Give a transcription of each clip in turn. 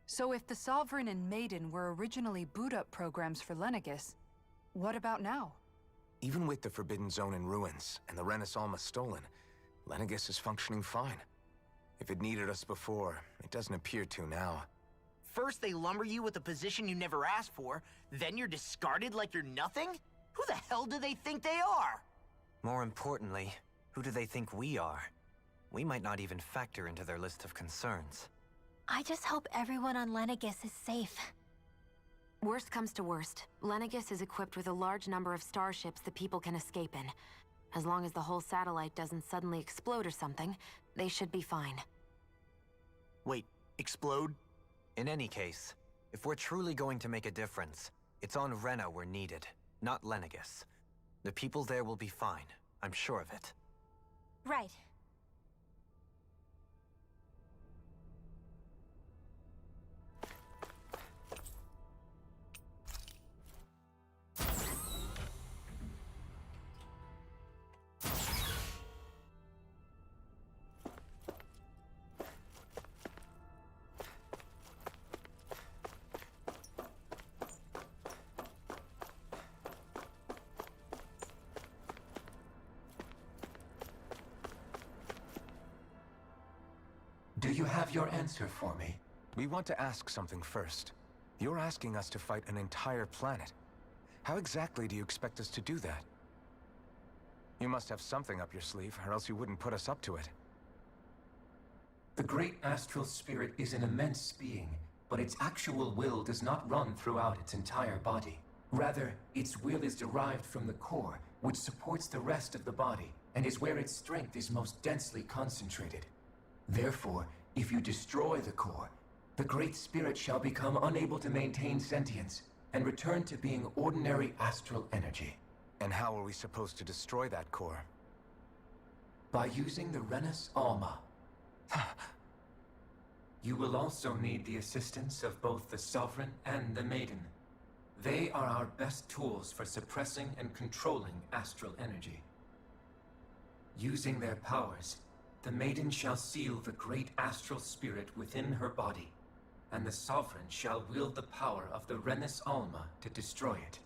So if the Sovereign and Maiden were originally boot-up programs for Lenegis, what about now? Even with the Forbidden Zone in ruins and the Renis Alma stolen, Lenegis is functioning fine. If it needed us before, it doesn't appear to now. First they lumber you with a position you never asked for, then you're discarded like you're nothing? Who the hell do they think they are? More importantly, who do they think we are? We might not even factor into their list of concerns. I just hope everyone on Lenegis is safe. Worst comes to worst, Lenegis is equipped with a large number of starships the people can escape in. As long as the whole satellite doesn't suddenly explode or something, they should be fine. Wait, explode? In any case, if we're truly going to make a difference, it's on Rena we're needed, not Lenegis. The people there will be fine, I'm sure of it. Right. Do you have your answer for me? We want to ask something first. You're asking us to fight an entire planet. How exactly do you expect us to do that? You must have something up your sleeve, or else you wouldn't put us up to it. The great astral spirit is an immense being, but its actual will does not run throughout its entire body. Rather, its will is derived from the core, which supports the rest of the body, and is where its strength is most densely concentrated. Therefore, if you destroy the core, the Great Spirit shall become unable to maintain sentience and return to being ordinary astral energy. And how are we supposed to destroy that core? By using the Renis Alma. You will also need the assistance of both the Sovereign and the Maiden. They are our best tools for suppressing and controlling astral energy. Using their powers, the Maiden shall seal the great astral spirit within her body, and the Sovereign shall wield the power of the Renis Alma to destroy it.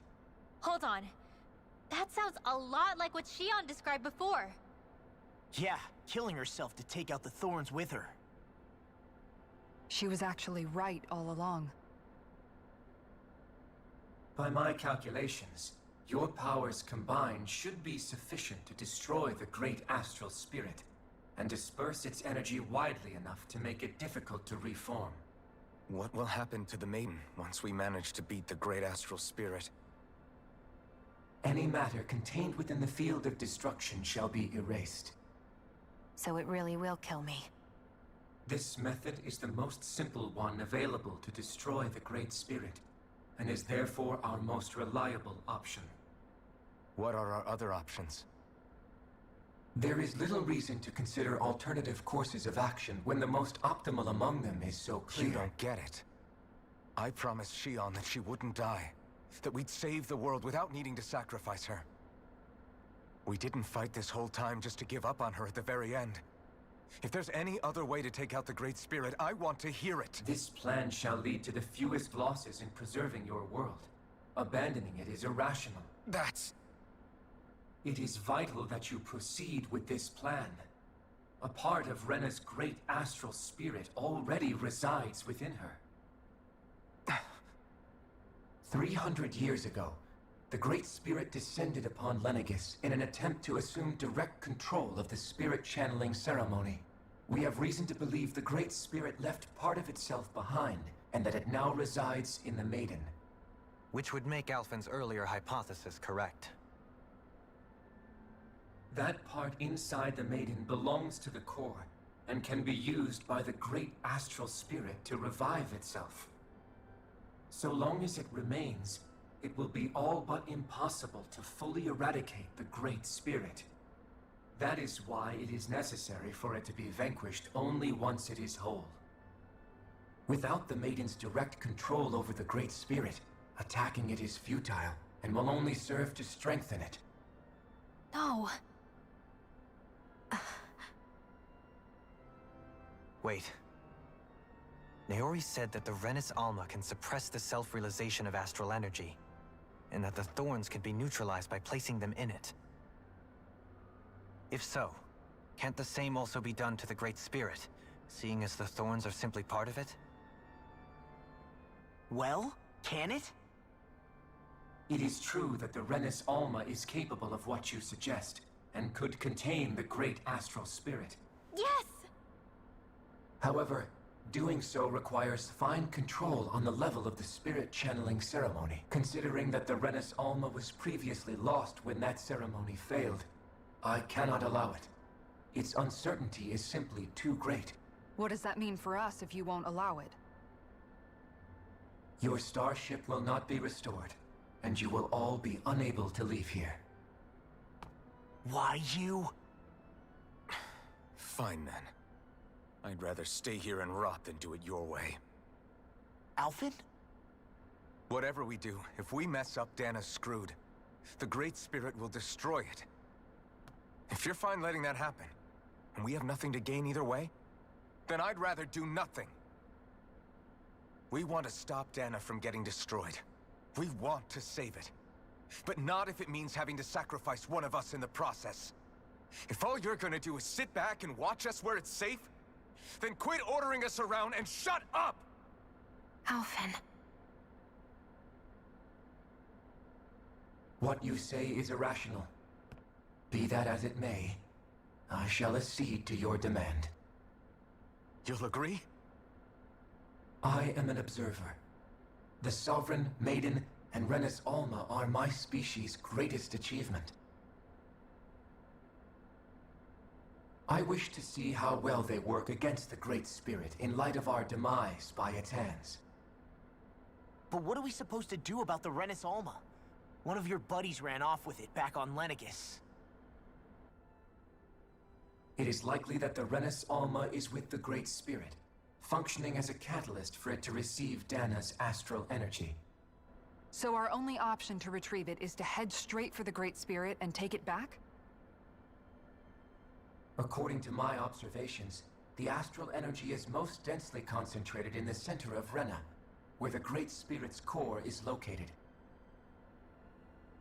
Hold on. That sounds a lot like what Shion described before. Yeah, killing herself to take out the thorns with her. She was actually right all along. By my calculations, your powers combined should be sufficient to destroy the great astral spirit and disperse its energy widely enough to make it difficult to reform. What will happen to the Maiden once we manage to beat the great astral spirit? Any matter contained within the field of destruction shall be erased. So it really will kill me. This method is the most simple one available to destroy the Great Spirit, and is therefore our most reliable option. What are our other options? There is little reason to consider alternative courses of action when the most optimal among them is so clear. You don't get it. I promised Shion that she wouldn't die, that we'd save the world without needing to sacrifice her. We didn't fight this whole time just to give up on her at the very end. If there's any other way to take out the Great Spirit, I want to hear it. This plan shall lead to the fewest losses in preserving your world. Abandoning it is irrational. That's... It is vital that you proceed with this plan. A part of Rena's great astral spirit already resides within her. 300 years ago, the Great Spirit descended upon Lenegis in an attempt to assume direct control of the spirit channeling ceremony. We have reason to believe the Great Spirit left part of itself behind, and that it now resides in the Maiden. Which would make Alphen's earlier hypothesis correct. That part inside the Maiden belongs to the core, and can be used by the great astral spirit to revive itself. So long as it remains, it will be all but impossible to fully eradicate the Great Spirit. That is why it is necessary for it to be vanquished only once it is whole. Without the Maiden's direct control over the Great Spirit, attacking it is futile, and will only serve to strengthen it. No. Wait. Naori said that the Renis Alma can suppress the self-realization of astral energy, and that the thorns can be neutralized by placing them in it. If so, can't the same also be done to the Great Spirit, seeing as the thorns are simply part of it? Well, can it? It is true that the Renis Alma is capable of what you suggest, and could contain the great astral spirit. Yes! However, doing so requires fine control on the level of the spirit channeling ceremony. Considering that the Renis Alma was previously lost when that ceremony failed, I cannot allow it. Its uncertainty is simply too great. What does that mean for us if you won't allow it? Your starship will not be restored, and you will all be unable to leave here. Why you? Fine then. I'd rather stay here and rot than do it your way. Alphen? Whatever we do, if we mess up, Dana's screwed. The Great Spirit will destroy it. If you're fine letting that happen, and we have nothing to gain either way, then I'd rather do nothing. We want to stop Dana from getting destroyed. We want to save it. But not if it means having to sacrifice one of us in the process. If all you're gonna do is sit back and watch us where it's safe, then quit ordering us around and shut up! Alphen. What you say is irrational. Be that as it may, I shall accede to your demand. You'll agree? I am an observer. The Sovereign, Maiden, and Renis Alma are my species' greatest achievement. I wish to see how well they work against the Great Spirit in light of our demise by its hands. But what are we supposed to do about the Renis Alma? One of your buddies ran off with it back on Lenegis. It is likely that the Renis Alma is with the Great Spirit, functioning as a catalyst for it to receive Dana's astral energy. So our only option to retrieve it is to head straight for the Great Spirit and take it back? According to my observations, the astral energy is most densely concentrated in the center of Rena, where the Great Spirit's core is located.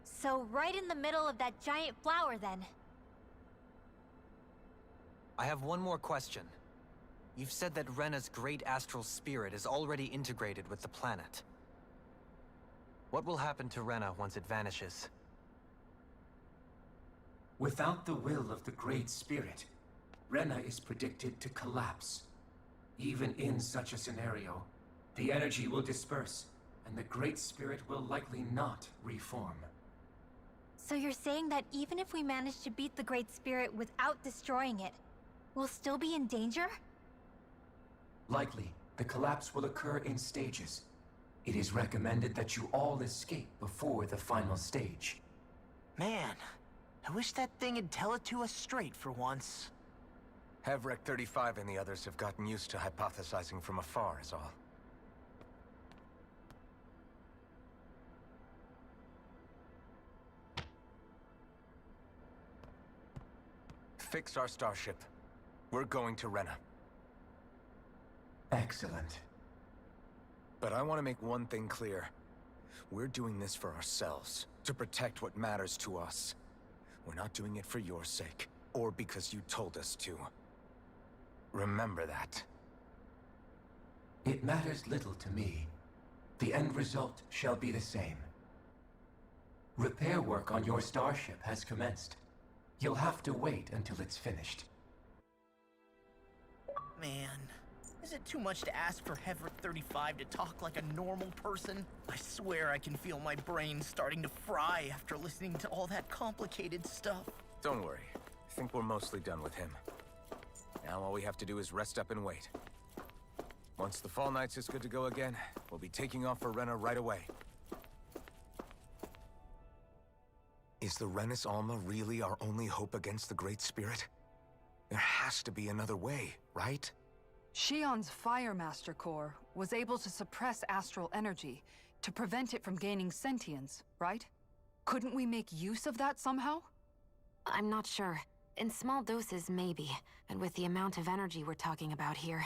So right in the middle of that giant flower, then. I have one more question. You've said that Rena's great astral spirit is already integrated with the planet. What will happen to Rena once it vanishes? Without the will of the Great Spirit, Rena is predicted to collapse. Even in such a scenario, the energy will disperse, and the Great Spirit will likely not reform. So you're saying that even if we manage to beat the Great Spirit without destroying it, we'll still be in danger? Likely, the collapse will occur in stages. It is recommended that you all escape before the final stage. Man, I wish that thing would tell it to us straight for once. Hevrek 35 and the others have gotten used to hypothesizing from afar is all. Fix our starship. We're going to Rena. Excellent. But I want to make one thing clear. We're doing this for ourselves, to protect what matters to us. We're not doing it for your sake, or because you told us to. Remember that. It matters little to me. The end result shall be the same. Repair work on your starship has commenced. You'll have to wait until it's finished. Man, is it too much to ask for Hevrek 35 to talk like a normal person? I swear I can feel my brain starting to fry after listening to all that complicated stuff. Don't worry. I think we're mostly done with him. Now all we have to do is rest up and wait. Once the Fall Knights is good to go again, we'll be taking off for Rena right away. Is the Renis Alma really our only hope against the Great Spirit? There has to be another way, right? Shion's Fire Master Core was able to suppress astral energy to prevent it from gaining sentience, right? Couldn't we make use of that somehow? I'm not sure. In small doses, maybe. And with the amount of energy we're talking about here.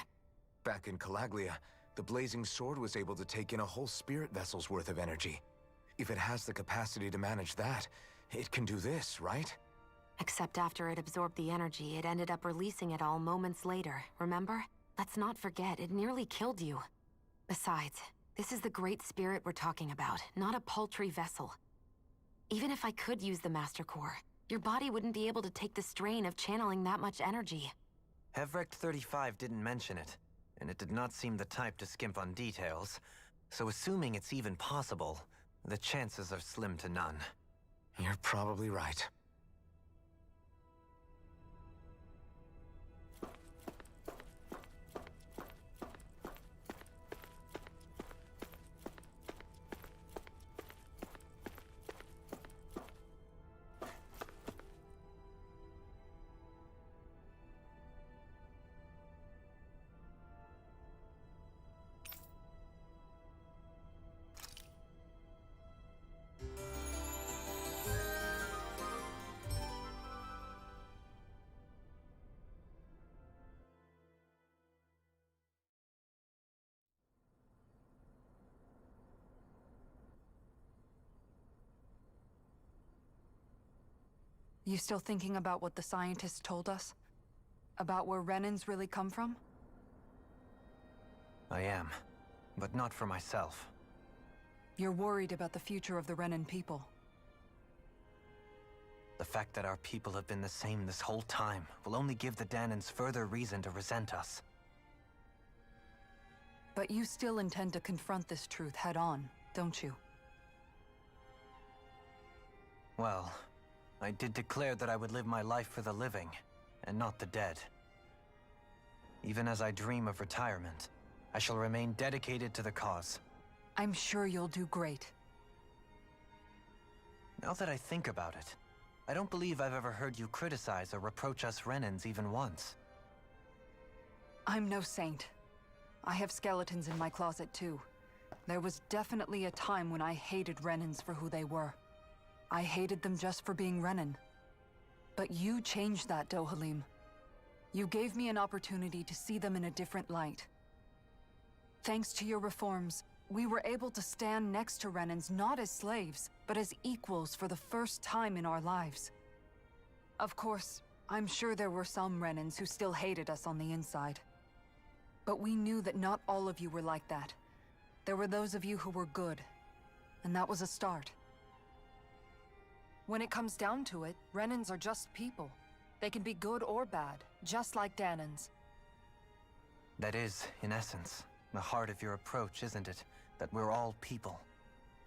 Back in Calaglia, The blazing sword was able to take in a whole spirit vessel's worth of energy. If it has the capacity to manage that, it can do this, right? Except after it absorbed the energy, it ended up releasing it all moments later, remember? Let's not forget, it nearly killed you. Besides, this is the Great Spirit we're talking about, not a paltry vessel. Even if I could use the Master Core, your body wouldn't be able to take the strain of channeling that much energy. Hevrect 35 didn't mention it, and it did not seem the type to skimp on details, so assuming it's even possible, the chances are slim to none. You're probably right. You still thinking about what the scientists told us? About where Renans really come from? I am, but not for myself. You're worried about the future of the Renan people. The fact that our people have been the same this whole time will only give the Danans further reason to resent us. But you still intend to confront this truth head-on, don't you? Well, I did declare that I would live my life for the living, and not the dead. Even as I dream of retirement, I shall remain dedicated to the cause. I'm sure you'll do great. Now that I think about it, I don't believe I've ever heard you criticize or reproach us Renans even once. I'm no saint. I have skeletons in my closet too. There was definitely a time when I hated Renans for who they were. I hated them just for being Renan. But you changed that, Dohalim. You gave me an opportunity to see them in a different light. Thanks to your reforms, we were able to stand next to Renans not as slaves, but as equals for the first time in our lives. Of course, I'm sure there were some Renans who still hated us on the inside. But we knew that not all of you were like that. There were those of you who were good, and that was a start. When it comes down to it, Renans are just people. They can be good or bad, just like Danans. That is, in essence, the heart of your approach, isn't it? That we're all people.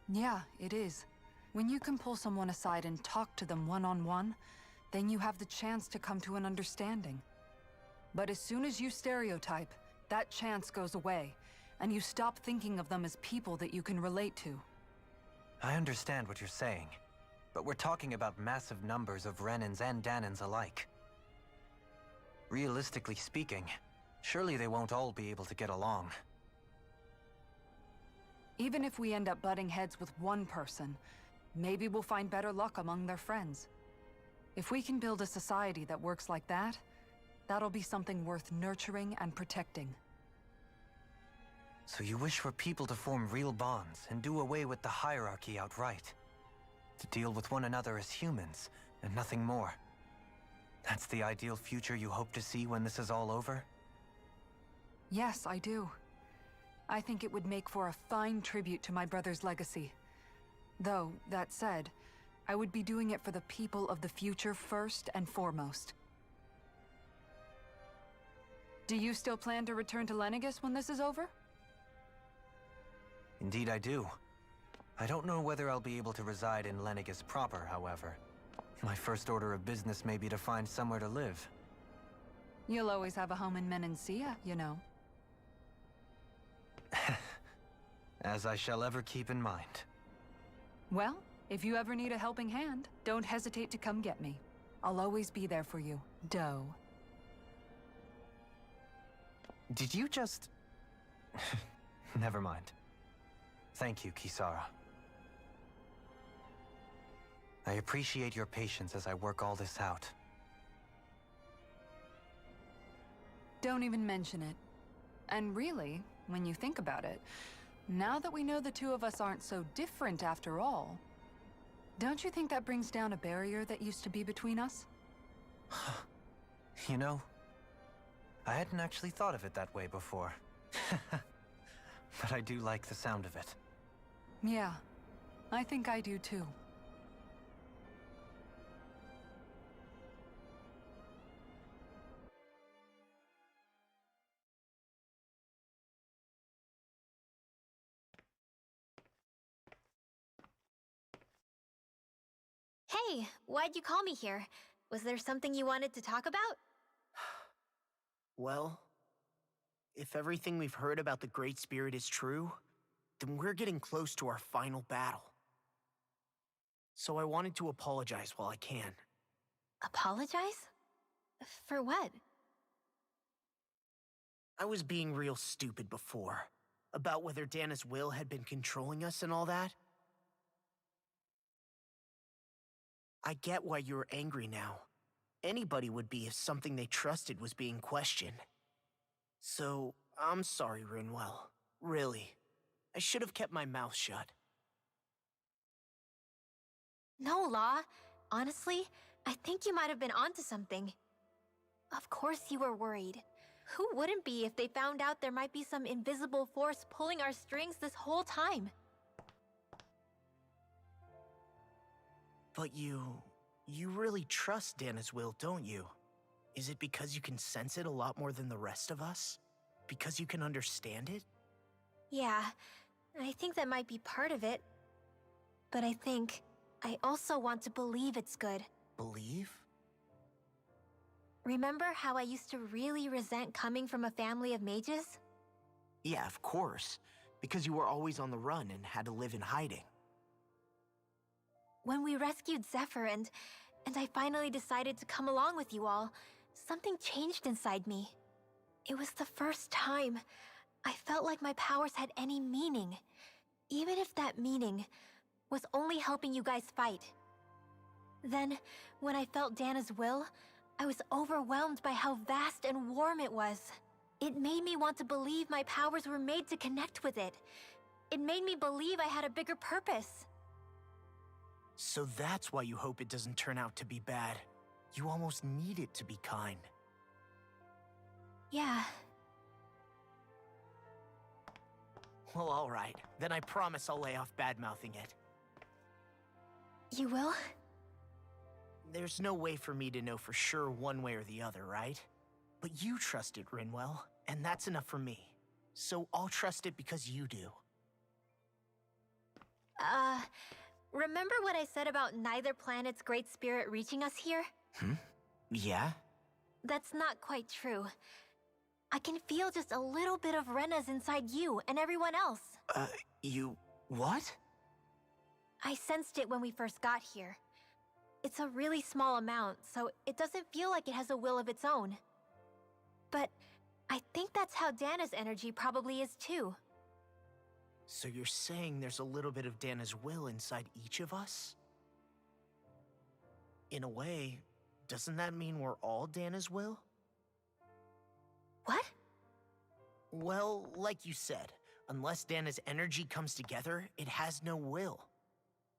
Yeah, it is. When you can pull someone aside and talk to them one-on-one, then you have the chance to come to an understanding. But as soon as you stereotype, that chance goes away, and you stop thinking of them as people that you can relate to. I understand what you're saying, but we're talking about massive numbers of Renans and Danans alike. Realistically speaking, surely they won't all be able to get along. Even if we end up butting heads with one person, maybe we'll find better luck among their friends. If we can build a society that works like that, that'll be something worth nurturing and protecting. So you wish for people to form real bonds and do away with the hierarchy outright? To deal with one another as humans, and nothing more? That's the ideal future you hope to see when this is all over? Yes, I do. I think it would make for a fine tribute to my brother's legacy. Though, that said, I would be doing it for the people of the future first and foremost. Do you still plan to return to Lenegis when this is over? Indeed I do. I don't know whether I'll be able to reside in Lenegis proper, however. My first order of business may be to find somewhere to live. You'll always have a home in Menancia, you know. As I shall ever keep in mind. Well, if you ever need a helping hand, don't hesitate to come get me. I'll always be there for you, Doe. Did you just... Never mind. Thank you, Kisara. I appreciate your patience as I work all this out. Don't even mention it. And really, when you think about it. Now that we know the two of us aren't so different after all, don't you think that brings down a barrier that used to be between us? You know, I hadn't actually thought of it that way before. But I do like the sound of it. Yeah, I think I do too. Hey, why'd you call me here? Was there something you wanted to talk about? Well, if everything we've heard about the Great Spirit is true, then we're getting close to our final battle. So I wanted to apologize while I can. Apologize? For what? I was being real stupid before, about whether Dana's will had been controlling us and all that. I get why you're angry now. Anybody would be if something they trusted was being questioned. So, I'm sorry, Rinwell. Really. I should have kept my mouth shut. No, Law. Honestly, I think you might have been onto something. Of course you were worried. Who wouldn't be if they found out there might be some invisible force pulling our strings this whole time? But you really trust Dana's will, don't you? Is it because you can sense it a lot more than the rest of us? Because you can understand it? Yeah, I think that might be part of it. But I also want to believe it's good. Believe? Remember how I used to really resent coming from a family of mages? Yeah, of course. Because you were always on the run and had to live in hiding. When we rescued Zephyr and I finally decided to come along with you all, something changed inside me. It was the first time I felt like my powers had any meaning, even if that meaning was only helping you guys fight. Then, when I felt Dana's will, I was overwhelmed by how vast and warm it was. It made me want to believe my powers were made to connect with it. It made me believe I had a bigger purpose. So that's why you hope it doesn't turn out to be bad. You almost need it to be kind. Yeah. Well, alright. Then I promise I'll lay off bad-mouthing it. You will? There's no way for me to know for sure one way or the other, right? But you trust it, Rinwell, and that's enough for me. So I'll trust it because you do. Remember what I said about neither planet's great spirit reaching us here? Yeah? That's not quite true. I can feel just a little bit of Rena's inside you and everyone else. You... what? I sensed it when we first got here. It's a really small amount, so it doesn't feel like it has a will of its own. But I think that's how Dana's energy probably is too. So you're saying there's a little bit of Dana's will inside each of us? In a way, doesn't that mean we're all Dana's will? What? Well, like you said, unless Dana's energy comes together, it has no will.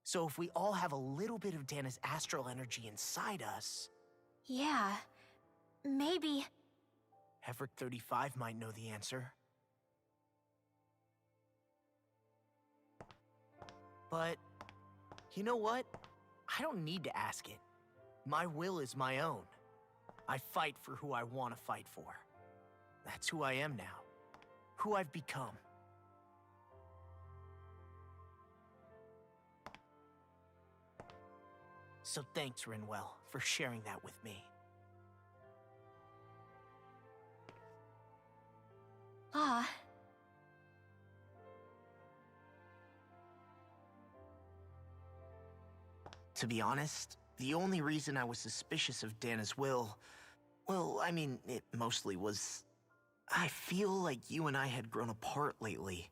So if we all have a little bit of Dana's astral energy inside us... Yeah, maybe... Hevrick 35 might know the answer. But, you know what? I don't need to ask it. My will is my own. I fight for who I want to fight for. That's who I am now. Who I've become. So thanks, Rinwell, for sharing that with me. Ah. To be honest, the only reason I was suspicious of Dana's will... well, I mean, it mostly was... I feel like you and I had grown apart lately,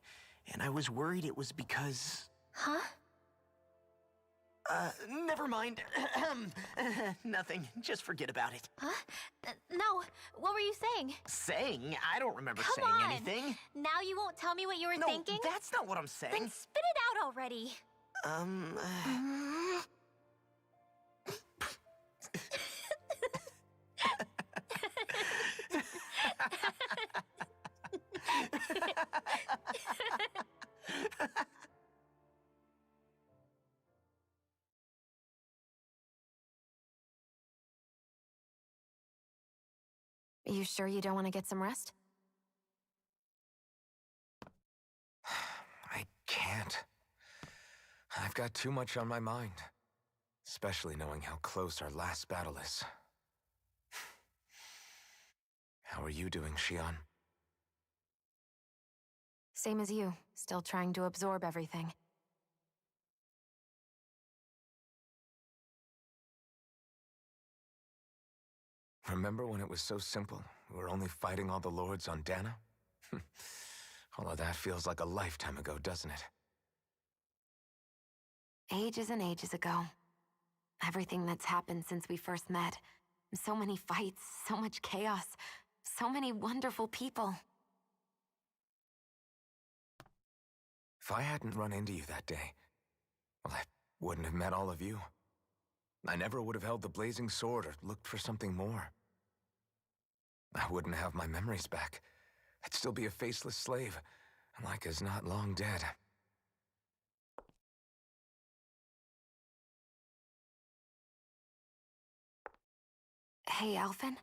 and I was worried it was because... Huh? Never mind. Nothing. Just forget about it. Huh? No, what were you saying? Saying? I don't remember Come saying on. anything. Now you won't tell me what you were No, thinking? that's not what I'm saying. Then spit it out already. You sure you don't want to get some rest? I can't. I've got too much on my mind. Especially knowing how close our last battle is. How are you doing, Shion? Same as you, still trying to absorb everything. Remember when it was so simple? We were only fighting all the lords on Dana? All of that feels like a lifetime ago, doesn't it? Ages and ages ago. Everything that's happened since we first met. So many fights, so much chaos, so many wonderful people. If I hadn't run into you that day, well, I wouldn't have met all of you. I never would have held the blazing sword or looked for something more. I wouldn't have my memories back. I'd still be a faceless slave, like as not long dead. Hey, Alphen.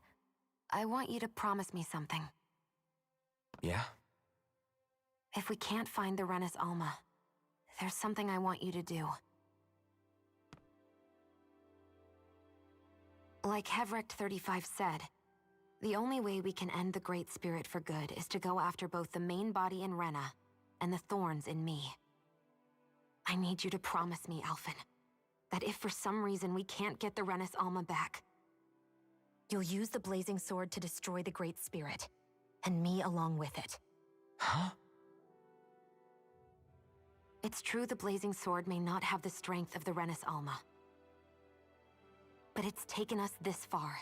I want you to promise me something. Yeah? If we can't find the Renis Alma, there's something I want you to do. Like Hevrect 35 said, the only way we can end the Great Spirit for good is to go after both the main body in Rena and the thorns in me. I need you to promise me, Alphen, that if for some reason we can't get the Renis Alma back, you'll use the blazing sword to destroy the Great Spirit, and me along with it. Huh? It's true the blazing sword may not have the strength of the Renis Alma. But it's taken us this far.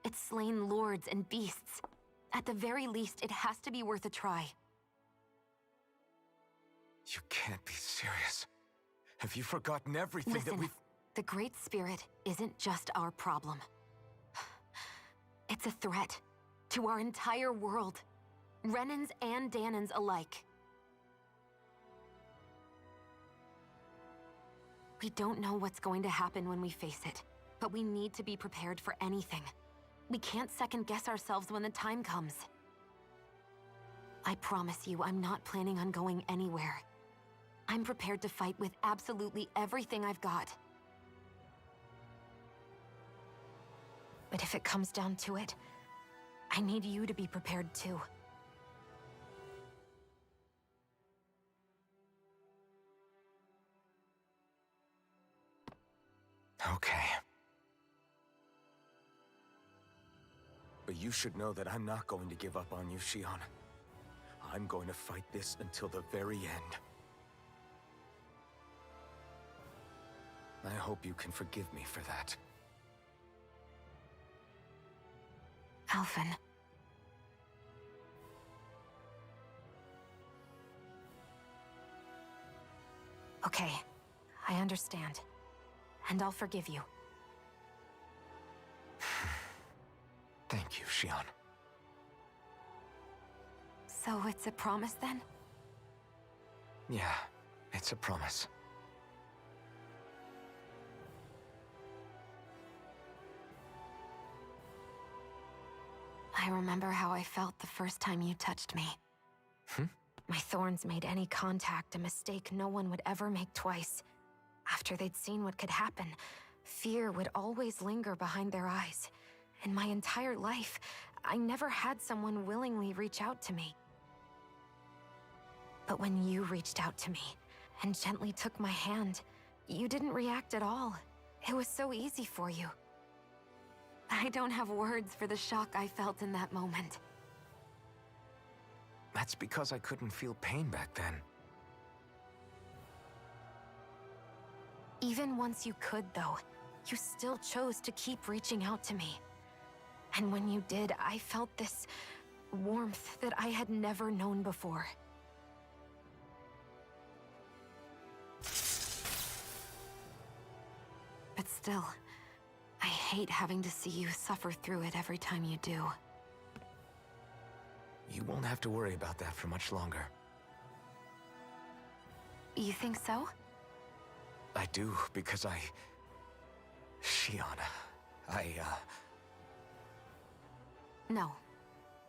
It's slain lords and beasts. At the very least, it has to be worth a try. You can't be serious. Have you forgotten everything that Listen, we've... the Great Spirit isn't just our problem. It's a threat to our entire world. Renans and Danans alike. We don't know what's going to happen when we face it, but we need to be prepared for anything. We can't second-guess ourselves when the time comes. I promise you, I'm not planning on going anywhere. I'm prepared to fight with absolutely everything I've got. But if it comes down to it, I need you to be prepared too. Okay. But you should know that I'm not going to give up on you, Shion. I'm going to fight this until the very end. I hope you can forgive me for that. Alphen. Okay, I understand. And I'll forgive you. Thank you, Shion. So it's a promise then? Yeah, it's a promise. I remember how I felt the first time you touched me. My thorns made any contact a mistake no one would ever make twice. After they'd seen what could happen, fear would always linger behind their eyes. In my entire life, I never had someone willingly reach out to me. But when you reached out to me and gently took my hand, you didn't react at all. It was so easy for you. I don't have words for the shock I felt in that moment. That's because I couldn't feel pain back then. Even once you could, though, you still chose to keep reaching out to me. And when you did, I felt this warmth that I had never known before. But still, I hate having to see you suffer through it every time you do. You won't have to worry about that for much longer. You think so? I do, because Shion, No.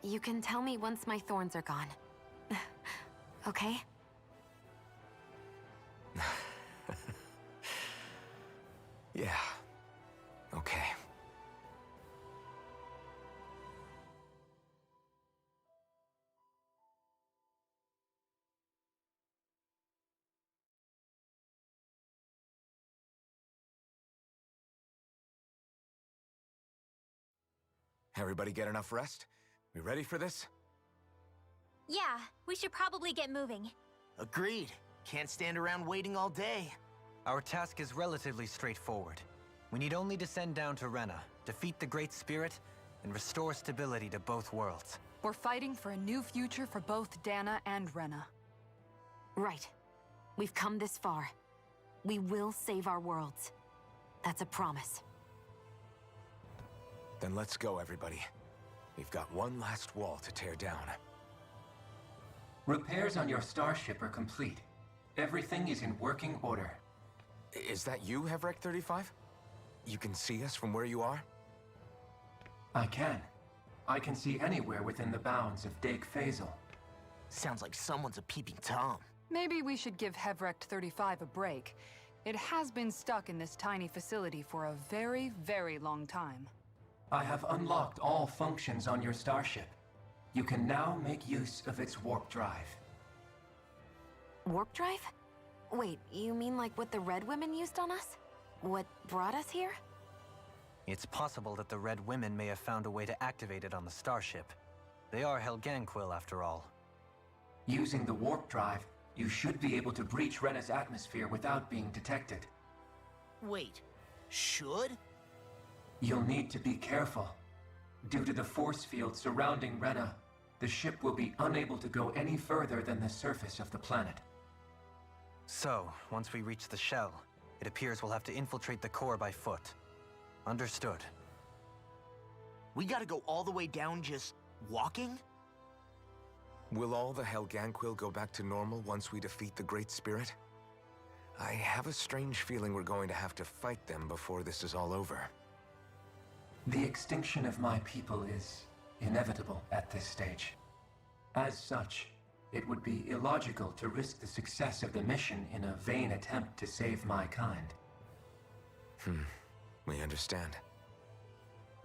You can tell me once my thorns are gone. Okay? Yeah. Okay. Everybody get enough rest? We ready for this? Yeah, we should probably get moving. Agreed. Can't stand around waiting all day. Our task is relatively straightforward. We need only descend down to Rena, defeat the Great Spirit, and restore stability to both worlds. We're fighting for a new future for both Dana and Rena. Right. We've come this far. We will save our worlds. That's a promise. Then let's go, everybody. We've got one last wall to tear down. Repairs on your starship are complete. Everything is in working order. Is that you, Hevrek 35? You can see us from where you are? I can. I can see anywhere within the bounds of Dake Phasal. Sounds like someone's a peeping Tom. Maybe we should give Hevrect 35 a break. It has been stuck in this tiny facility for a very, very long time. I have unlocked all functions on your starship. You can now make use of its warp drive. Warp drive? Wait, you mean like what the Red Women used on us? What brought us here? It's possible that the Red Women may have found a way to activate it on the starship. They are Helganquil, after all. Using the warp drive, you should be able to breach Rena's atmosphere without being detected. Wait, should? You'll need to be careful. Due to the force field surrounding Rena, the ship will be unable to go any further than the surface of the planet. So, once we reach the shell, it appears we'll have to infiltrate the core by foot. Understood. We gotta go all the way down just walking? Will all the Helganquil go back to normal once we defeat the Great Spirit? I have a strange feeling we're going to have to fight them before this is all over. The extinction of my people is inevitable at this stage. As such, it would be illogical to risk the success of the mission in a vain attempt to save my kind. We understand.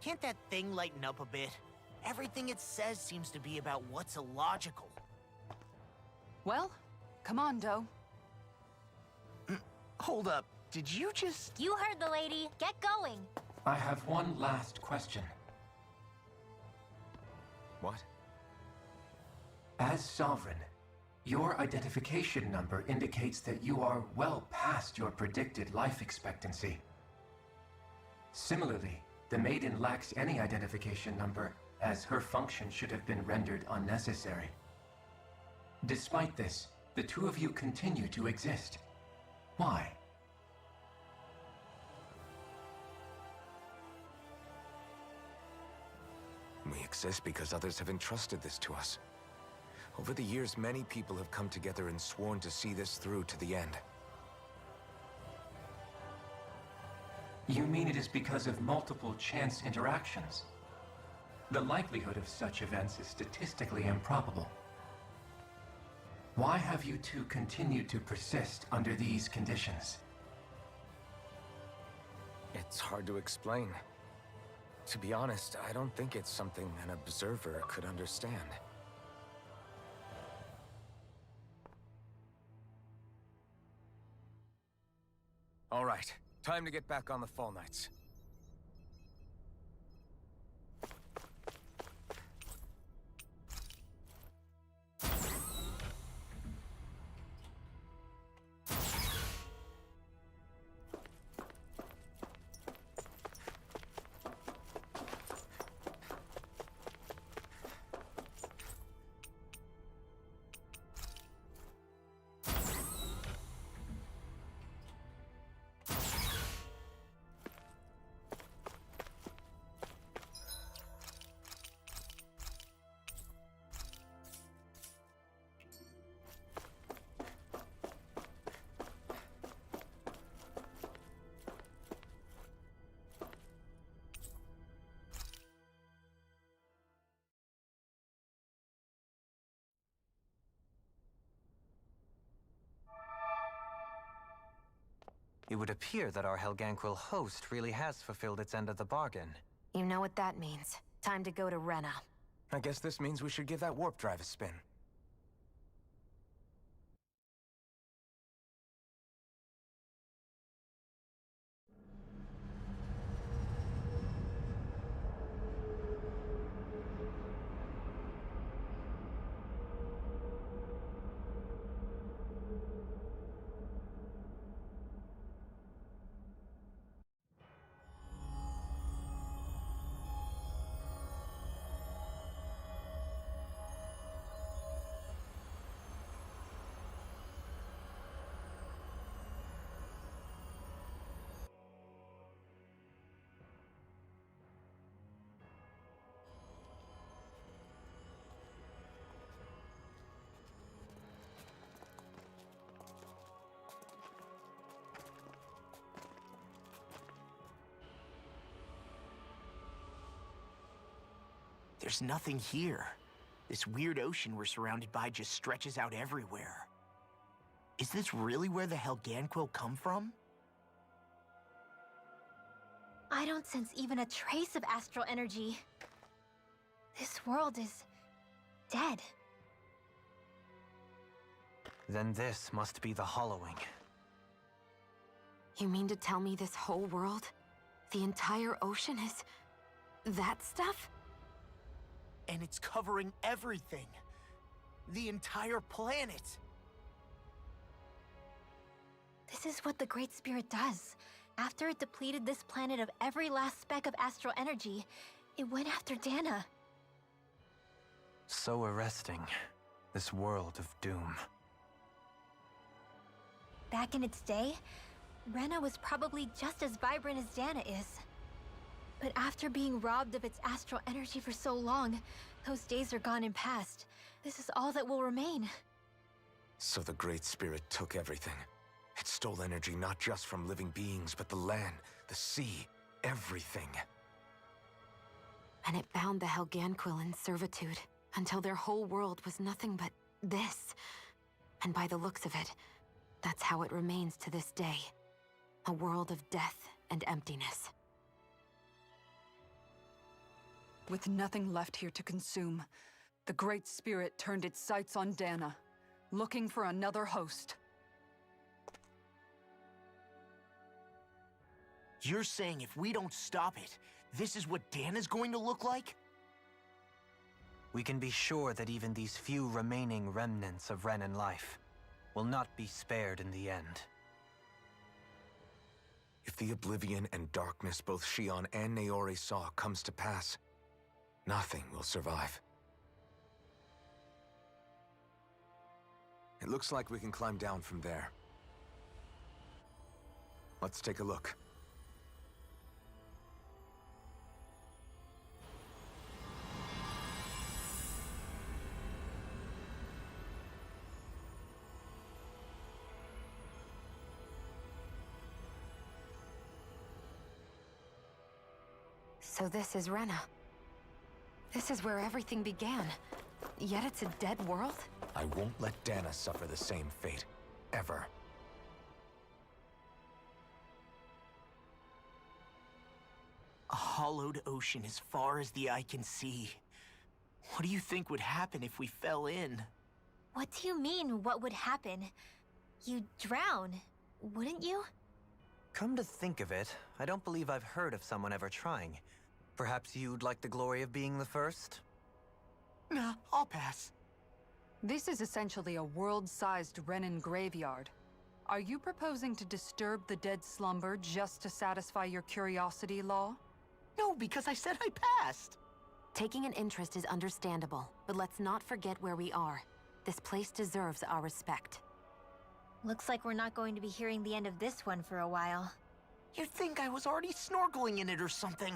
Can't that thing lighten up a bit? Everything it says seems to be about what's illogical. Well, come on, Doe. Hold up, did you just... You heard the lady. Get going. I have one last question. What? As Sovereign, your identification number indicates that you are well past your predicted life expectancy. Similarly, the Maiden lacks any identification number, as her function should have been rendered unnecessary. Despite this, the two of you continue to exist. Why? We exist because others have entrusted this to us. Over the years, many people have come together and sworn to see this through to the end. You mean it is because of multiple chance interactions? The likelihood of such events is statistically improbable. Why have you two continued to persist under these conditions? It's hard to explain. To be honest, I don't think it's something an observer could understand. All right, time to get back on the Fall Knights. It would appear that our Helganquil host really has fulfilled its end of the bargain. You know what that means. Time to go to Rena. I guess this means we should give that warp drive a spin. There's nothing here. This weird ocean we're surrounded by just stretches out everywhere. Is this really where the Helganquil come from? I don't sense even a trace of astral energy. This world is dead. Then this must be the Hollowing. You mean to tell me this whole world, the entire ocean is that stuff? And it's covering everything. The entire planet. This is what the Great Spirit does. After it depleted this planet of every last speck of astral energy, it went after Dana. So arresting. This world of doom. Back in its day, Rena was probably just as vibrant as Dana is. But after being robbed of its astral energy for so long, those days are gone and past. This is all that will remain. So the Great Spirit took everything. It stole energy not just from living beings, but the land, the sea, everything. And it bound the Helganquil in servitude, until their whole world was nothing but this. And by the looks of it, that's how it remains to this day. A world of death and emptiness. With nothing left here to consume, the Great Spirit turned its sights on Dana, looking for another host. You're saying if we don't stop it, this is what Dana's going to look like? We can be sure that even these few remaining remnants of Renan life will not be spared in the end. If the oblivion and darkness both Shion and Naori saw comes to pass, nothing will survive. It looks like we can climb down from there. Let's take a look. So this is Rena. This is where everything began. Yet it's a dead world? I won't let Dana suffer the same fate. Ever. A hollowed ocean as far as the eye can see. What do you think would happen if we fell in? What do you mean, what would happen? You'd drown, wouldn't you? Come to think of it, I don't believe I've heard of someone ever trying. Perhaps you'd like the glory of being the first? Nah, I'll pass. This is essentially a world-sized Renan graveyard. Are you proposing to disturb the dead slumber just to satisfy your curiosity, Law? No, because I said I passed. Taking an interest is understandable, but let's not forget where we are. This place deserves our respect. Looks like we're not going to be hearing the end of this one for a while. You'd think I was already snorkeling in it or something.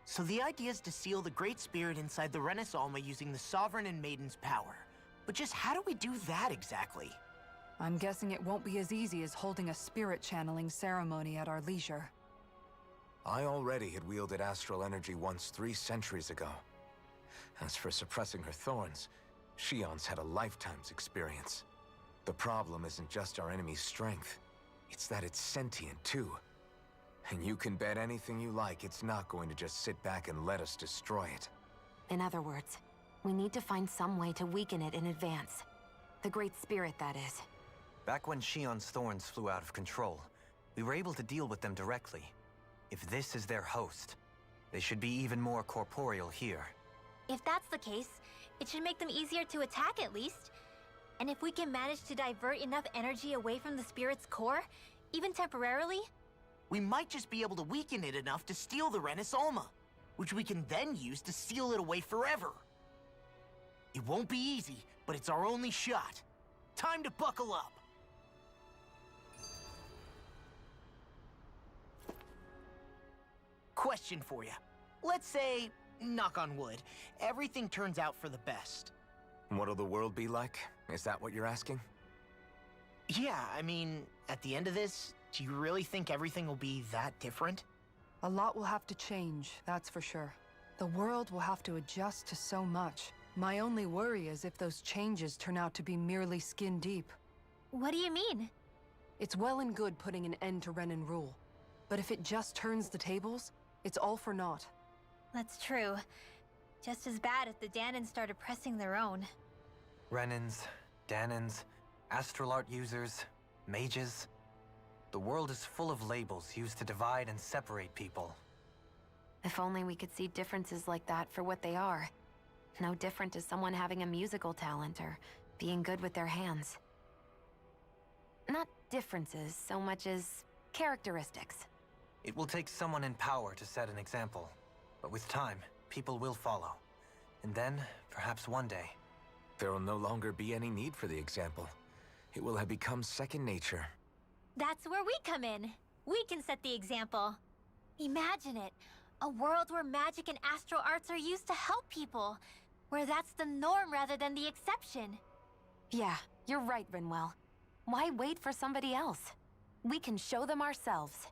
So the idea is to seal the Great Spirit inside the Renis Alma using the Sovereign and Maiden's power. But just how do we do that exactly? I'm guessing it won't be as easy as holding a spirit channeling ceremony at our leisure. I already had wielded astral energy once 3 centuries ago. As for suppressing her thorns, Shion's had a lifetime's experience. The problem isn't just our enemy's strength. It's that it's sentient, too. And you can bet anything you like it's not going to just sit back and let us destroy it. In other words, we need to find some way to weaken it in advance. The Great Spirit, that is. Back when Shion's thorns flew out of control, we were able to deal with them directly. If this is their host, they should be even more corporeal here. If that's the case, it should make them easier to attack at least. And if we can manage to divert enough energy away from the spirit's core, even temporarily, We might just be able to weaken it enough to steal the Renis Alma, which we can then use to seal it away forever. It won't be easy, but it's our only shot. Time to buckle up. Question for you. Let's say, knock on wood, everything turns out for the best. What'll the world be like? Is that what you're asking? Yeah, I mean, at the end of this, do you really think everything will be that different? A lot will have to change, that's for sure. The world will have to adjust to so much. My only worry is if those changes turn out to be merely skin deep. what do you mean? It's well and good putting an end to Renin rule. But if it just turns the tables, it's all for naught. That's true. Just as bad if the Danans started pressing their own. Renins, Danans, astral art users, mages. The world is full of labels used to divide and separate people. If only we could see differences like that for what they are. No different as someone having a musical talent or being good with their hands. Not differences so much as characteristics. It will take someone in power to set an example. But with time, people will follow. And then, perhaps one day, There will no longer be any need for the example. It will have become second nature. That's where we come in. We can set the example. Imagine it. A world where magic and astral arts are used to help people. Where that's the norm rather than the exception. Yeah, you're right, Rinwell. Why wait for somebody else? We can show them ourselves.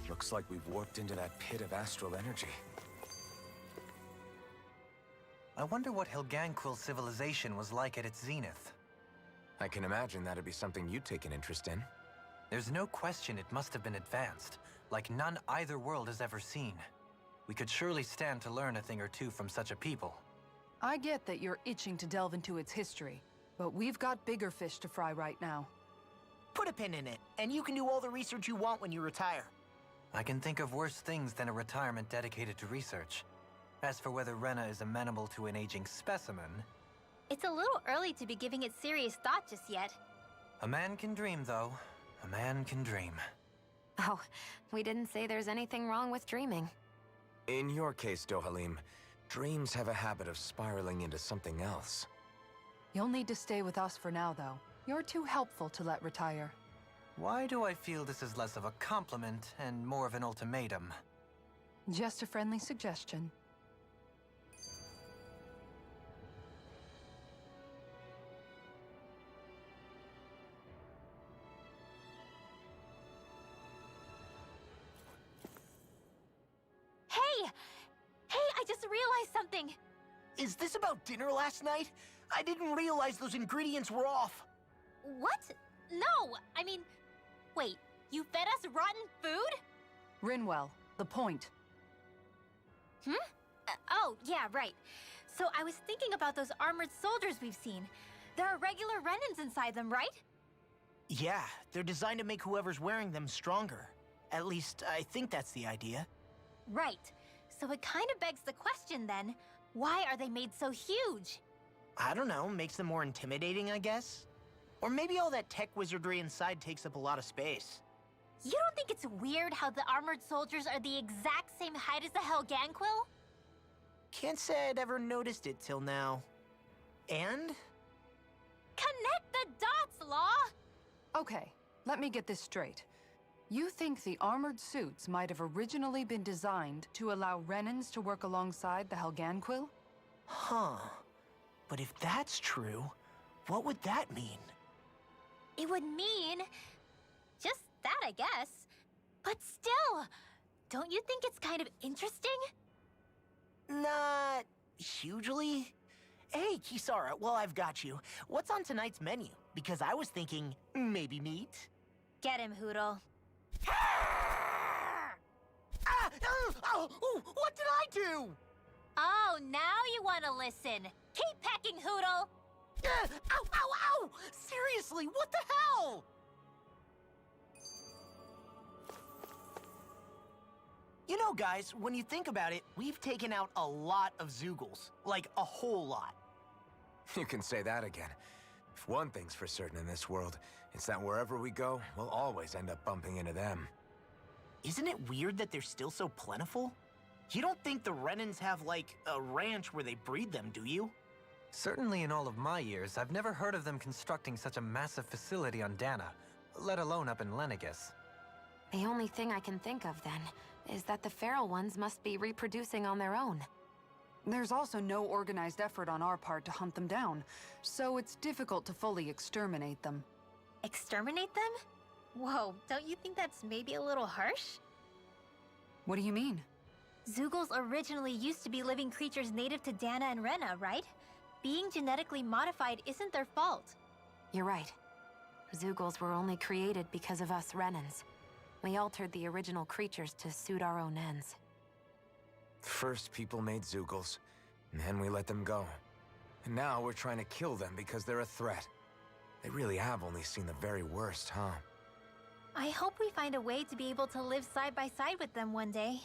Looks like we've warped into that pit of astral energy. I wonder what Helganquil civilization was like at its zenith. I can imagine that'd be something you'd take an interest in. There's no question it must have been advanced, like none either world has ever seen. We could surely stand to learn a thing or two from such a people. I get that you're itching to delve into its history, but we've got bigger fish to fry right now. Put a pin in it, and you can do all the research you want when you retire. I can think of worse things than a retirement dedicated to research. As for whether Rena is amenable to an aging specimen, It's a little early to be giving it serious thought just yet. a man can dream, though. A man can dream. Oh, we didn't say there's anything wrong with dreaming. In your case, Dohalim, dreams have a habit of spiraling into something else. You'll need to stay with us for now, though. You're too helpful to let retire. Why do I feel this is less of a compliment and more of an ultimatum? Just a friendly suggestion. Hey! Hey, I just realized something! Is this about dinner last night? I didn't realize those ingredients were off. What? No! I mean, wait, you fed us rotten food? Rinwell, the point. Oh, yeah, right. So I was thinking about those armored soldiers we've seen. There are regular Renins inside them, right? Yeah, they're designed to make whoever's wearing them stronger. At least, I think that's the idea. Right. So it kind of begs the question then, why are they made so huge? I don't know, makes them more intimidating, I guess? Or maybe all that tech wizardry inside takes up a lot of space. You don't think it's weird how the armored soldiers are the exact same height as the Helganquil? Can't say I'd ever noticed it till now. And? Connect the dots, Law! Okay, let me get this straight. You think the armored suits might have originally been designed to allow Renans to work alongside the Helganquil? Huh. But if that's true, what would that mean? It would mean... just that, I guess. But still, don't you think it's kind of interesting? Not hugely. Hey, Kisara, well, I've got you. What's on tonight's menu? Because I was thinking, maybe meat? Get him, Hoodle. What did I do? Oh, now you want to listen. Keep pecking, Hoodle! Ow! Seriously, what the hell? You know, guys, when you think about it, we've taken out a lot of Zeugles. Like, a whole lot. You can say that again. If one thing's for certain in this world, it's that wherever we go, we'll always end up bumping into them. Isn't it weird that they're still so plentiful? You don't think the Renans have, like, a ranch where they breed them, do you? Certainly in all of my years, I've never heard of them constructing such a massive facility on Dana, let alone up in Lenegis. The only thing I can think of, then, is that the feral ones must be reproducing on their own. There's also no organized effort on our part to hunt them down, so it's difficult to fully exterminate them. Exterminate them? Whoa, don't you think that's maybe a little harsh? What do you mean? Zeugles originally used to be living creatures native to Dana and Rena, right? Being genetically modified isn't their fault. You're right. Zeugles were only created because of us Renans. We altered the original creatures to suit our own ends. First, people made Zeugles, and then we let them go. And now we're trying to kill them because they're a threat. They really have only seen the very worst, huh? I hope we find a way to be able to live side by side with them one day.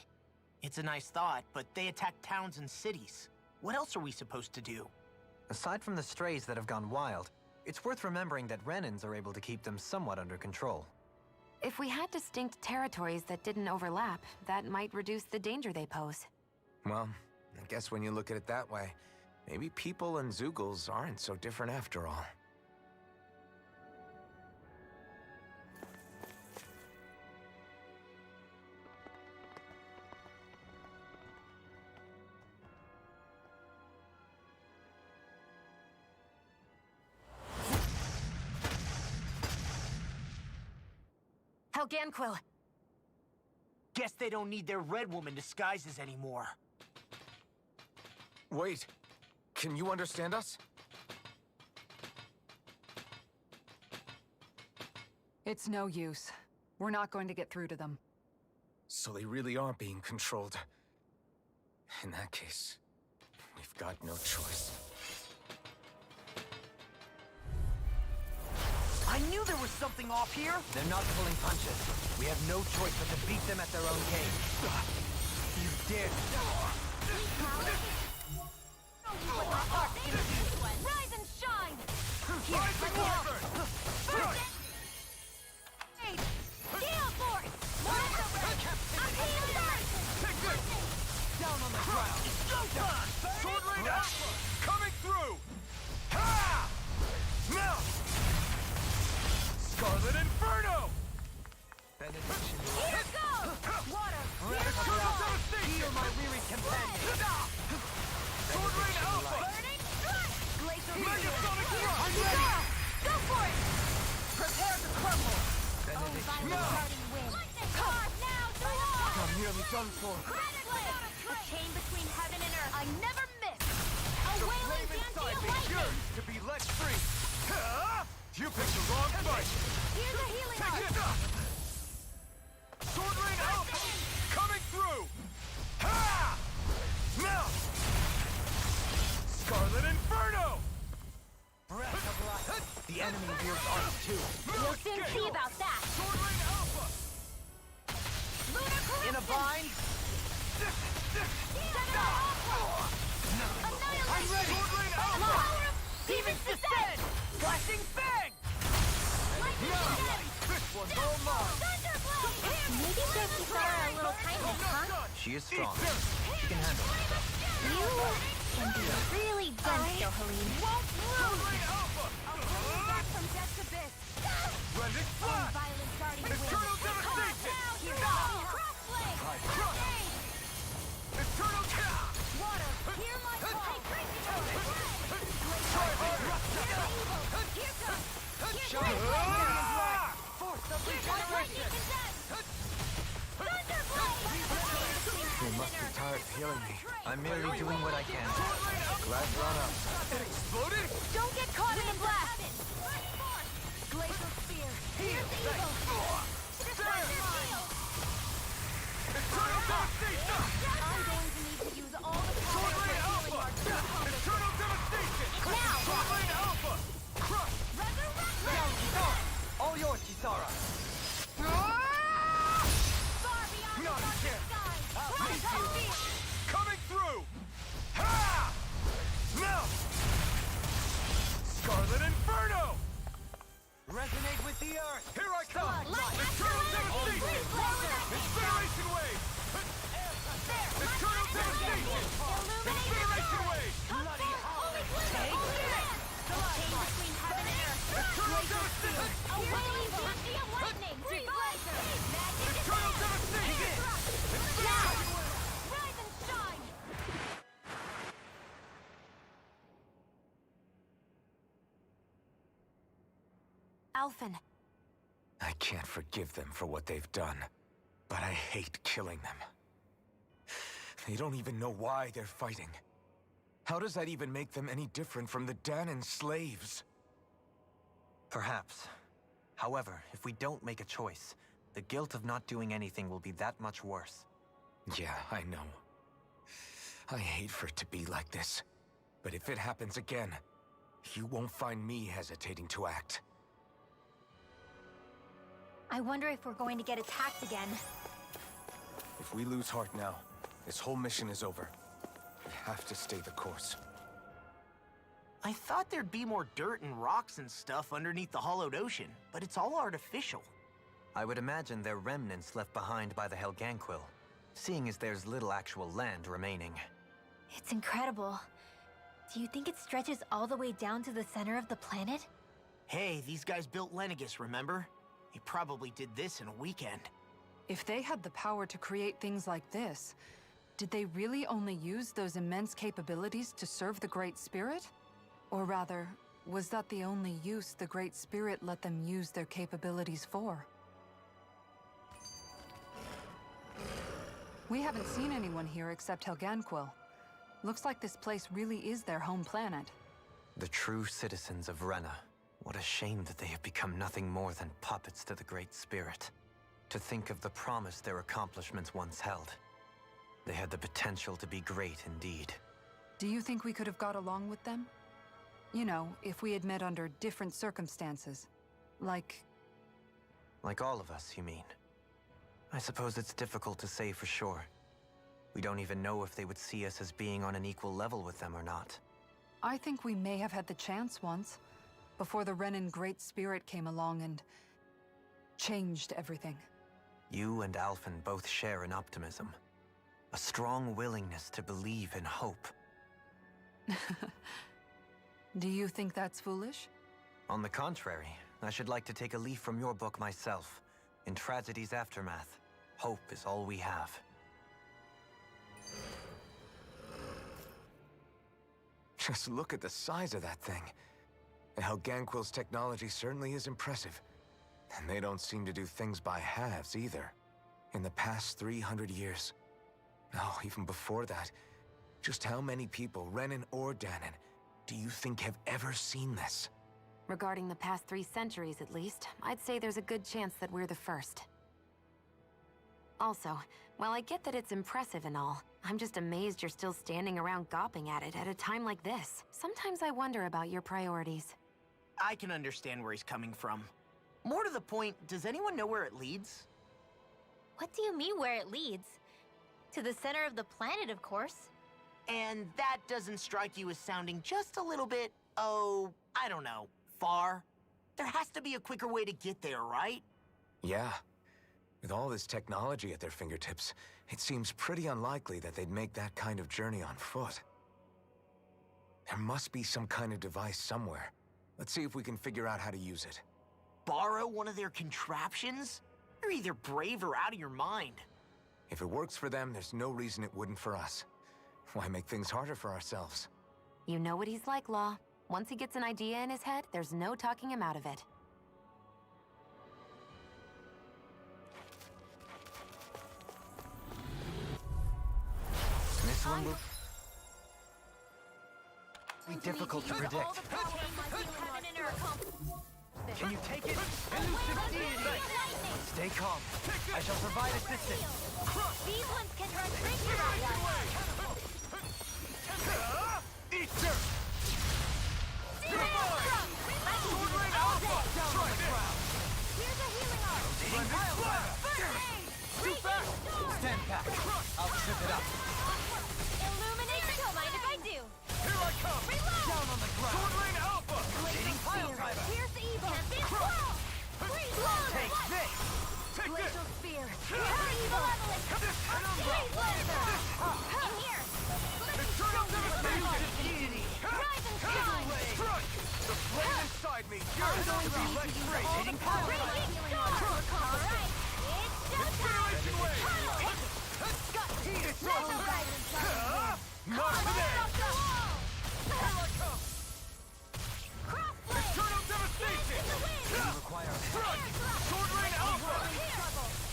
It's a nice thought, but they attack towns and cities. What else are we supposed to do? Aside from the strays that have gone wild, it's worth remembering that Renans are able to keep them somewhat under control. If we had distinct territories that didn't overlap, that might reduce the danger they pose. Well, I guess when you look at it that way, maybe people and Zeugles aren't so different after all. Helganquil! Guess they don't need their Red Woman disguises anymore. Wait, can you understand us? It's no use. We're not going to get through to them. So they really are being controlled. In that case, we've got no choice. I knew there was something off here! They're not pulling punches. We have no choice but to beat them at their own game. You did! Rise and shine! Rise and Wyvern! Gale Force! Take this! Down on the ground! Showtime! Sword Rain Alpha! Coming through! Ha! Now! Scarlet Inferno! Benediction. Here goes! Water! Heal my weary companion! Sword Rain Alpha! Burning Strike! Glacial Megasonic Thrust! I'm ready! Go for it! Prepare to crumble! Benediction. Violent darting wind! Lightning carve now through all! I'm nearly done for. Credit Blade! A chain between heaven and earth! I never miss! A The wailing flame dance inside of me lightning! yearns to be let free. Ha! You picked the wrong fight. Here's a healing Take art! this! Sword Rain Alpha! Coming through! Ha! Now! Scarlet Inferno! Breath of life. The enemy wields arms too. We'll soon see about that! Sword Rain Alpha! Lunar Corruption! In a bind. Annihilation! I'm ready! Sword Rain Alpha! Power of Demon's Descent! Flashing Fang! Lightning Now! Descent! This one's all mine! Thunderblade! Maybe give Kisara a little kindness, huh? She is strong. She can handle it. You Can be really dense, though, Helene. I'll bring you back from death's abyss. Blending flash! Violent guardian Eternal devastation! Here, crossblade! Grenade! Eternal chaos! Water, hear my call! Try harder! Here goes! Force of regeneration! You must be tired of healing me. I'm merely doing what I can. Glad run up. It exploded? Don't get caught in the blast! Glacial spear! Here's the evil! Eternal devastation! I'm going to need to use all the power of the healing arts to accomplish this. Eternal devastation! Now! Swordblade Alpha! Crush! All yours, Kisara. Far beyond Not the a chance. skies! Coming through! Ha! Melt! Scarlet Inferno! Resonate with the earth. Here I come! Light Eternal accelerated! devastation! Incineration wave! Eternal devastation! Incineration wave! Bloody holy glitter! Chain between heaven and earth! Eternal devastation! A wailing fury of lightning! Blazer! Magic Eternal devastation! Now! Rise and shine! Alphen, I can't forgive them for what they've done, but I hate killing them. They don't even know why they're fighting. How does that even make them any different from the Danon slaves? Perhaps. However, if we don't make a choice, the guilt of not doing anything will be that much worse. Yeah, I know. I hate for it to be like this. But if it happens again, you won't find me hesitating to act. I wonder if we're going to get attacked again. If we lose heart now, this whole mission is over. We have to stay the course. I thought there'd be more dirt and rocks and stuff underneath the hollowed ocean, but it's all artificial. I would imagine they're remnants left behind by the Helganquil, seeing as there's little actual land remaining. It's incredible. Do you think it stretches all the way down to the center of the planet? Hey, these guys built Lenegis, remember? They probably did this in a weekend. If they had the power to create things like this, did they really only use those immense capabilities to serve the Great Spirit? Or rather, was that the only use the Great Spirit let them use their capabilities for? We haven't seen anyone here except Helganquil. Looks like this place really is their home planet. The true citizens of Rena. What a shame that they have become nothing more than puppets to the Great Spirit. To think of the promise their accomplishments once held. They had the potential to be great indeed. Do you think we could have got along with them? You know, if we had met under different circumstances. Like all of us, you mean? I suppose it's difficult to say for sure. We don't even know if they would see us as being on an equal level with them or not. I think we may have had the chance once, before the Renan Great Spirit came along and changed everything. You and Alphen both share an optimism. A strong willingness to believe in hope. Do you think that's foolish? On the contrary, I should like to take a leaf from your book myself. In tragedy's aftermath, hope is all we have. Just look at the size of that thing. And Helganquil's technology certainly is impressive. And they don't seem to do things by halves either. In the past 300 years. No, even before that. Just how many people, Renan or Danon, do you think have ever seen this? regarding the past 3 centuries at least, I'd say there's a good chance that we're the first. Also, while I get that it's impressive and all, I'm just amazed you're still standing around gawping at it at a time like this. Sometimes I wonder about your priorities. I can understand where he's coming from. More to the point, does anyone know where it leads? What do you mean where it leads? To the center of the planet, of course. And that doesn't strike you as sounding just a little bit, oh, I don't know, far? There has to be a quicker way to get there, right? Yeah. With all this technology at their fingertips, it seems pretty unlikely that they'd make that kind of journey on foot. There must be some kind of device somewhere. Let's see if we can figure out how to use it. Borrow one of their contraptions? You're either brave or out of your mind. If it works for them, there's no reason it wouldn't for us. Why make things harder for ourselves? You know what he's like, Law. Once he gets an idea in his head, there's no talking him out of it. This one will be difficult to predict. Can you take it? Elusive deity! Stay calm. I shall provide assistance. These ones can run straight Eater! Here's a healing arm. Too fast! Stand back. I'll trip it up. Illuminate. Don't mind if I do. Here I come! Reload. Down on the ground. Sword Rain Alpha! Dating pile driver. Here's evil. Champion claw. Freeze blood. Take this. Take this! Glacial spear. Here's evil. Freeze blaster. In here. Eternal devastation! Deity. Rise and shine. Strike! The flame inside me yearns to be let free! Dating pile driver. Raging storm. All right. It's showtime. Incineration wave! Let's go rise and shine. Not today! Off the wall. Here I come! Crossblade. Eternal devastation! In the wind. Require Strike! Sword Rain Alpha!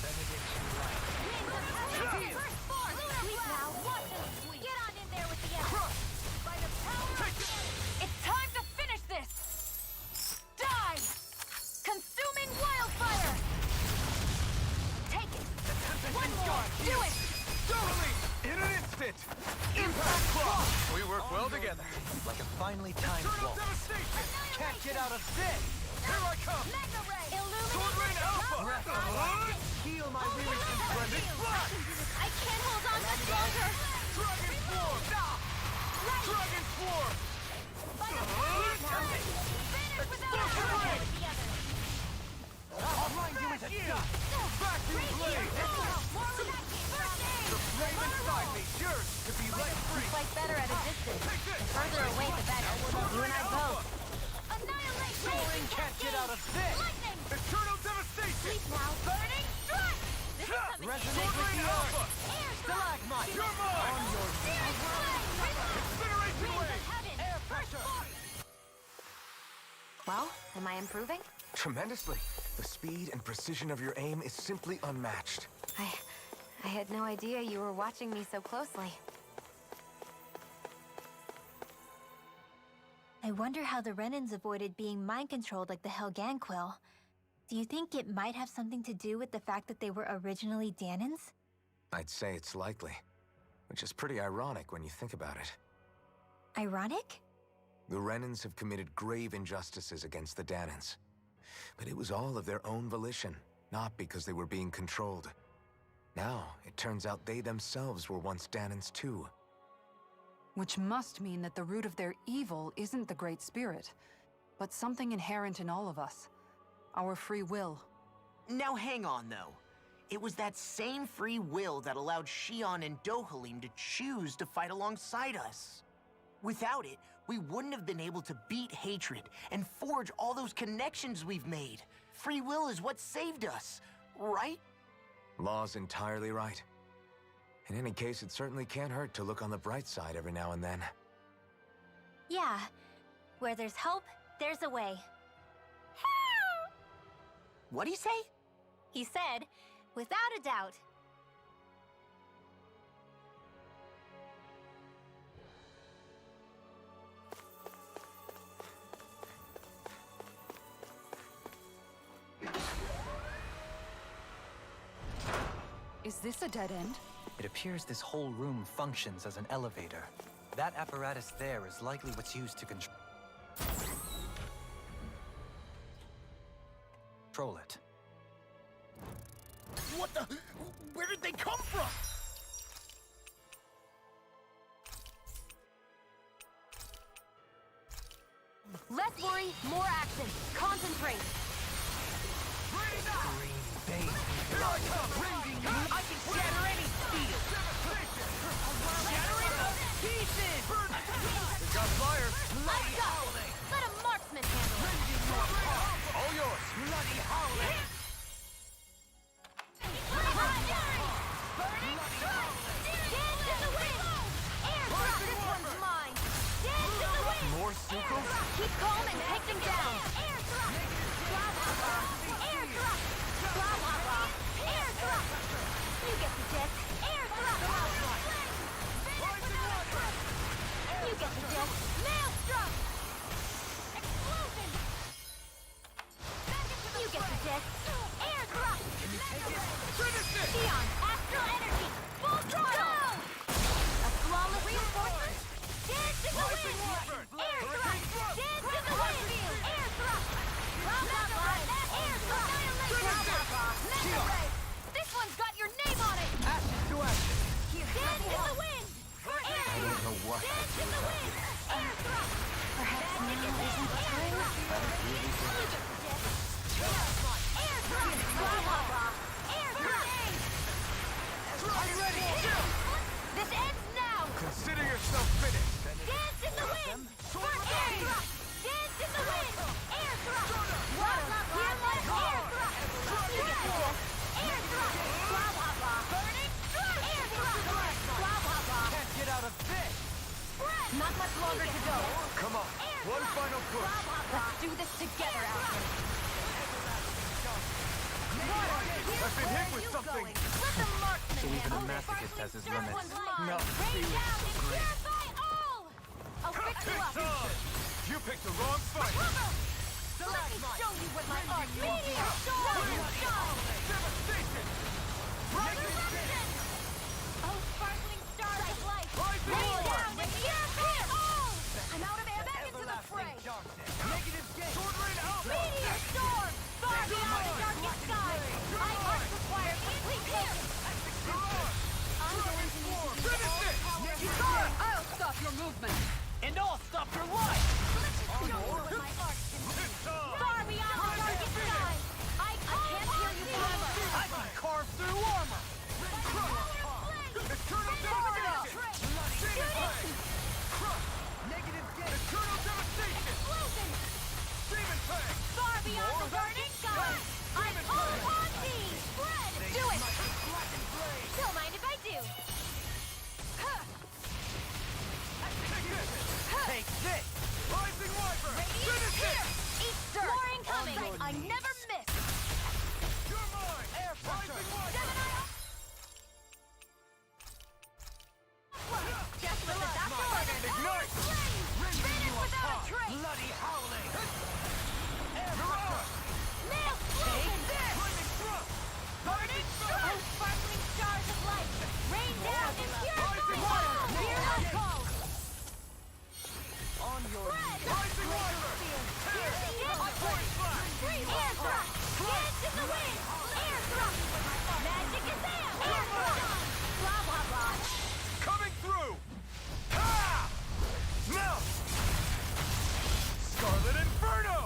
benediction right. Winds of heaven. First form. Sweep now. Watch them sweep. Get on in there with the Crush! By the power Take of it! It's time to finish this! Die! Consuming wildfire! Take it! One more! Do it! Totally! In an instant! Impact Claw! We work well together. Like a finely timed Eternal waltz. devastation! Can't get out of this! Here I come! Mega Ray. Illuminate. Sword Rain Alpha! Breath of Light! Heal my weary Splendid Flash! I can't hold on much longer. Dragon Swarm! Right. Dragon Swarm! By the power of heaven. Finish without a word. I'll grind you into dust! Vacuum Blade! More reaction. First aid. The flame inside me yearns to be let free! Fight better at a distance. Take this! Further away, the better. You and I both. Annihilation. Soaring can't get out of this! Lightning. Eternal devastation! Sleep now. Burning strike. This is coming. Resonate Sword with Rain the Alpha! earth! Air strike. Stalagmite! You're mine! Searing flame. Incineration Winds wave! of heaven. Air First pressure. form. Well, am I improving? Tremendously. The speed and precision of your aim is simply unmatched. I had no idea you were watching me so closely. I wonder how the Renans avoided being mind-controlled like the Helganquil. Do you think it might have something to do with the fact that they were originally Danans? I'd say it's likely. Which is pretty ironic when you think about it. Ironic? The Renans have committed grave injustices against the Danans. But it was all of their own volition, not because they were being controlled. Now, it turns out they themselves were once Danans too. Which must mean that the root of their evil isn't the Great Spirit, but something inherent in all of us. Our free will. Now hang on, though. It was that same free will that allowed Shion and Dohalim to choose to fight alongside us. Without it, we wouldn't have been able to beat hatred and forge all those connections we've made. Free will is what saved us, right? Law's entirely right. In any case, it certainly can't hurt to look on the bright side every now and then. Yeah. Where there's hope, there's a way. What'd he say? He said, without a doubt. Is this a dead end? It appears this whole room functions as an elevator. That apparatus there is likely what's used to control it. What the? Where did they come from? Less worry, more action. Concentrate. Green Bane. Here I come! I can shatter any steel! Devastation! Shatter it to pieces! Shots fired! Let's go! Let a marksman handle it! All yours! Bloody howling! Burning strike! Dance in the wind! Air drop! This one's mine! Dance in the wind! More Sucos? Keep calm and take them down! Air drop! Blah, blah, blah! Air drop! Blah, blah, blah! Air drop! You get the gist! Air drop! You get the gist! Maelstrom! Explosion! You get the gist! Air drop! Finish it! Beyond astral energy! Full throttle! A flawless reinforcement! Dance in the wind! Air drop! Dance in the wind! Air drop! Blah, blah, blah! Air drop! Blah, blah, blah! Mega ray! This one's got your name on it! Ashes to ashes! Dance in the wind! Air I don't know what Dance in the wind! Air drop! Perhaps now isn't the time? Air drop! Blah, blah, blah! Air drop! I'm ready! This ends now! Consider yourself finished! Dance in the wind! Air drop! Dance in the wind! Air drop! Blah, blah, blah! Air drop! You get the gist! Air drop! Blah, blah, blah! Burning strike! Air drop! Blah, blah, blah! Can't get out of this! Not much longer to go! Come on! One final push! Blah, blah, blah! Let's do this together, Alvin! I've been hit with something! Let the marksman So even handle a it. masochist has his limits. No, Rain down and purify all! I'll fix you up! You picked the wrong fight! Let me show you what my art is! Meteor storm and shine! Devastation! Resurrection! Oh, sparkling stars of light! Rain down and purify all! I'm out of air, back into the fray! Negative gain! Sword Rain Alpha! Meteor storm! Far beyond the darkest skies! My art requires complete focus! I'm going to need to use all power. I'll stop your movement! And I'll stop your life! Show you what my art can do! Far beyond the darkest skies! I can't hear you, Brahma! I can carve through armor! Eternal devastation! Negative gain! Eternal devastation! Explosion! Demon Fang! Far beyond the darkest skies! I call upon thee! Spread! Do it! Don't mind if I do! Take this! Rising Wyvern! Radiant here! Eat dirt! More incoming! I never miss! You're mine! Air pressure! Rising Wyvern! Just with the doctor ordered! Ignite! Finish without a trace! Bloody howling! Air You're pressure! up! Nail Take this! Flaming Thrust! Burning strike! Oh, sparkling stars of light! Rain down and purify all! Hear my call! On your knees! Rising Wyvern! Here's the end! Air drop! Dance in the wind! Air drop! Magic is there! Air drop! Blah, blah, blah! Coming through! Ha! Melt! Scarlet Inferno!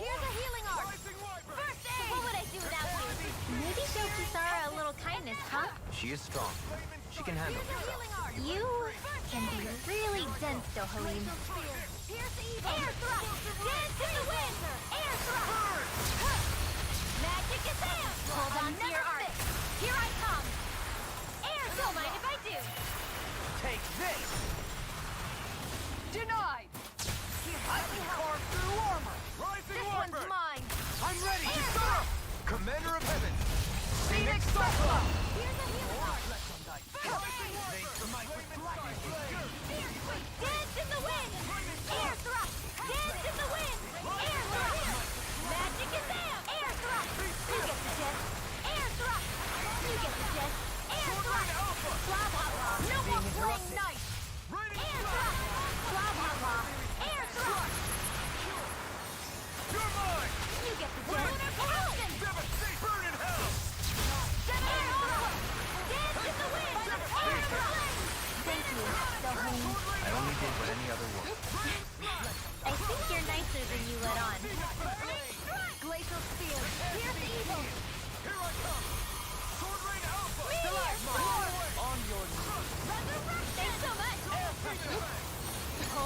Here's a healing art! Rising Wyvern! First aid! What would I do without you? Maybe show Kisara a little kindness, huh? She is strong. She can handle Here's a herself. healing art! You can be really dense, though, Halim. Here's the evil! Air thrust! Dance in the wind! Air thrust! Magic is there! Hold on to your art! Here I come! Air, don't mind if I do! Take this! Denied! I can carve through armor! Rising This one's Wyvern! mine! I'm ready! Kisara! Commander of Heaven! Phoenix Cyclone! Here's a healing art! Dance in the wind! Air thrust! Dance in the wind! Air thrust! Magic is there! Air thrust! You get the gist! Air thrust! You get the gist! Air thrust! Blah, blah, blah! No more playing nice! Air thrust! Blah, blah, blah! Air thrust! You're mine! You get the gist! Lunar corruption! Devastate! Burn in hell! Air thrust! Dance in the wind! Air thrust! Thank you, Dohalim. I only did what any other would. I think you're nicer than you let on. Glacial Spear! Here's evil! Here I come! Sword Rain Alpha! Meteor storm! On your knees! Resurrection! Thanks so much!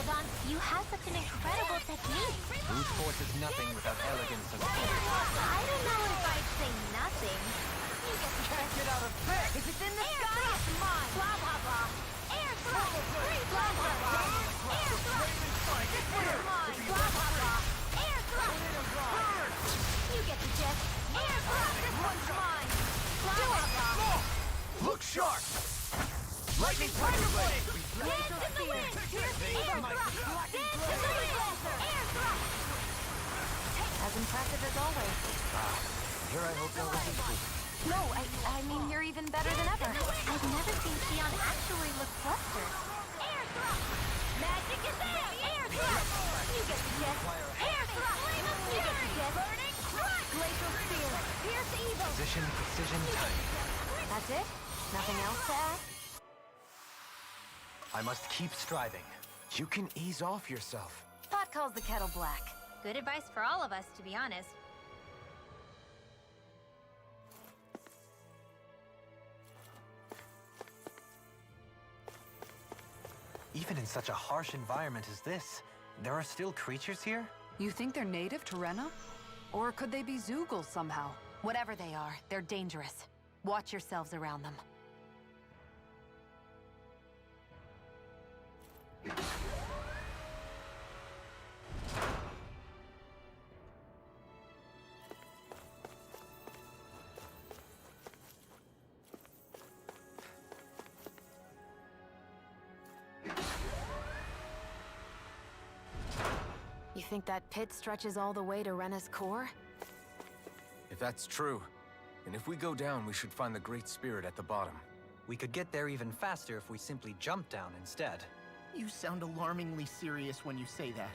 Eldon. You have such an incredible technique. Brute force is nothing without elegance of force. I don't know if I'd say nothing. You get the Can't get out of this! If it's in the sky, it's mine. Blah, blah, blah. Air thrust. Blah, blah, blah. Air thrust. This one's mine. Blah, blah, blah. Air thrust. Burn. You get the gist. Air thrust. This one's mine. Blah, blah, blah. Look sharp! Lightning Tiger Blade! Dance in the wind. Here's the air thrust. Dance in the wind. Air thrust. As impressive as always. Here I hope no resistance. No, I mean, you're even better than ever. I've never seen Xion actually look flustered. Air thrust! Magic is there! Air thrust! You get the gist. Air thrust! You get the gist. Burning strike! Glacial spear. Pierce evil. Position, precision, timing. That's it? Nothing else to add? I must keep striving. You can ease off yourself. Pot calls the kettle black. Good advice for all of us, to be honest. Even in such a harsh environment as this, there are still creatures here? You think they're native to Rena? Or could they be Zoogles somehow? Whatever they are, they're dangerous. Watch yourselves around them. You think that pit stretches all the way to Rena's core? If that's true, and if we go down, we should find the Great Spirit at the bottom. We could get there even faster if we simply jump down instead. You sound alarmingly serious when you say that.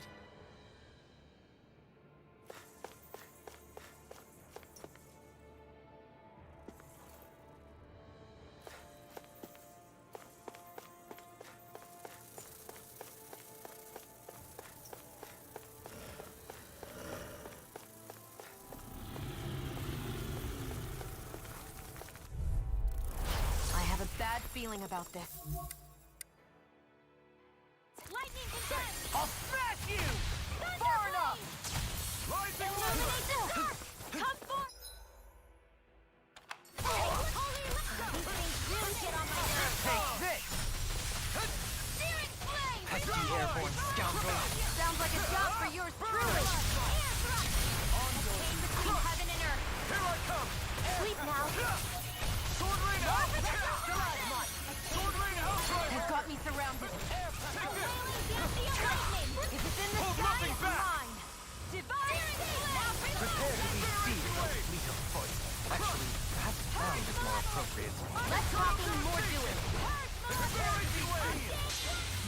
I have a bad feeling about this. Lightning condensed! I'll smash you! Far enough! Rising Illuminate the dark! Come forth! Holy electro! These things really get on my nerves. Take this! Searing flame! Pesky airborne scoundrel! Sounds like a job for yours truly. Air thrust! Came between heaven and earth. Here I come! Sleep now. Sword Rain Alpha! Stalagmite! Sword Rain Alpha! You've got me surrounded. Take this! Dampier lightning! If it's in the Hold sky, nothing it's back. mine. Divine flame! Prepare to be seized by the fleet of foot. Actually, perhaps bound is more appropriate. Less talking, more doing. Easy way!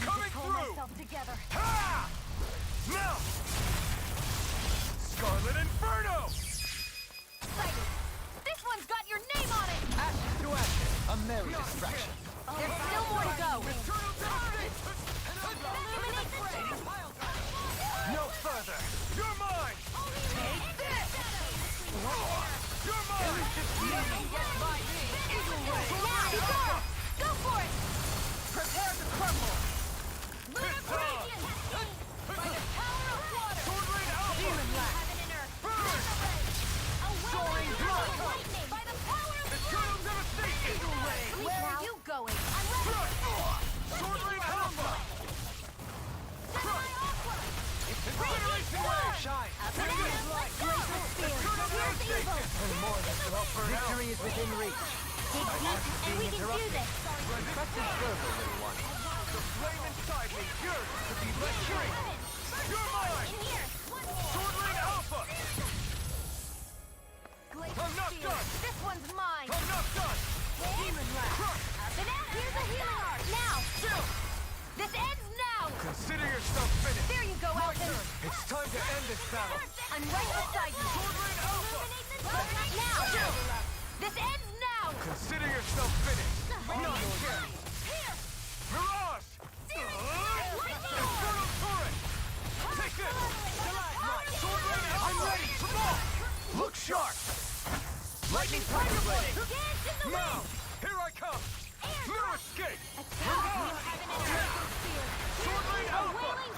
Coming Pull through! myself together. Ha! Now! Scarlet Inferno! Excited. This one's got your name on it. Ashes to ashes, a merry distraction. There's still more to go. Eternal Devastation! Illuminate the dark! No further! You're mine! Take this! You're mine! Nothing gets by me! Eagle Ray! Now! Go for it! Prepare to crumble! Lunar Radiance! By the power of water! Sword Rain Alpha! Demon Lash! Heaven and earth! Burn! A Soaring wailing blood! lightning! By the power of Eternal Devastation! Eagle Ray! Where are you going? I'm ready! Sword Rain Alpha! Semi Aqua! Incineration Wave! Shine! Banana! Let's go! Eternal Here's evil! Devastation! More than to help burn out. Victory is within reach. Dig deep, and we can do this! Trusted server, little one. The flame inside me yearns to be let free! You're mine! In here! Sword Rain Alpha! I'm not done! This one's mine. I'm not done! Demon Lash! Banana! Here's a healing art! Now! Still! This ends now. Consider yourself finished. There you go, Elton. It's time to end this battle. I'm right beside you. Sword Rain Alpha! Now. This ends now. Consider yourself finished. Not yet! Mirage! Infernal Torrent! Take this! Stalagmite! Sword Rain Alpha! I'm ready. Come on. Look sharp. Lightning Tiger Blade! Dance in the Now! wind! Here I come! No escape! Heaven and earth! Sword Rain A Alpha! wailing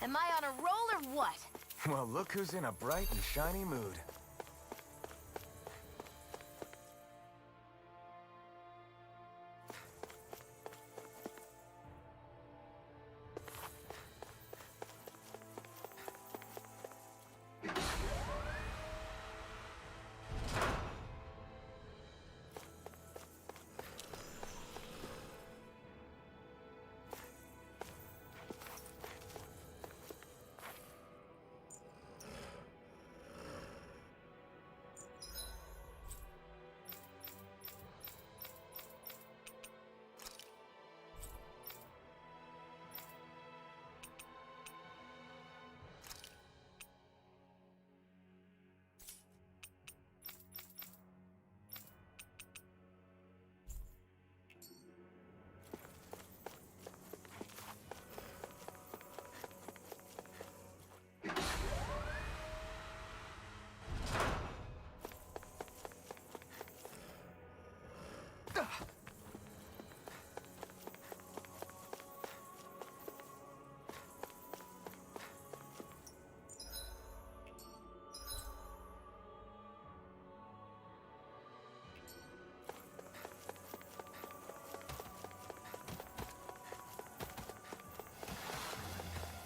Am I on a roll or what? Well, look who's in a bright and shiny mood.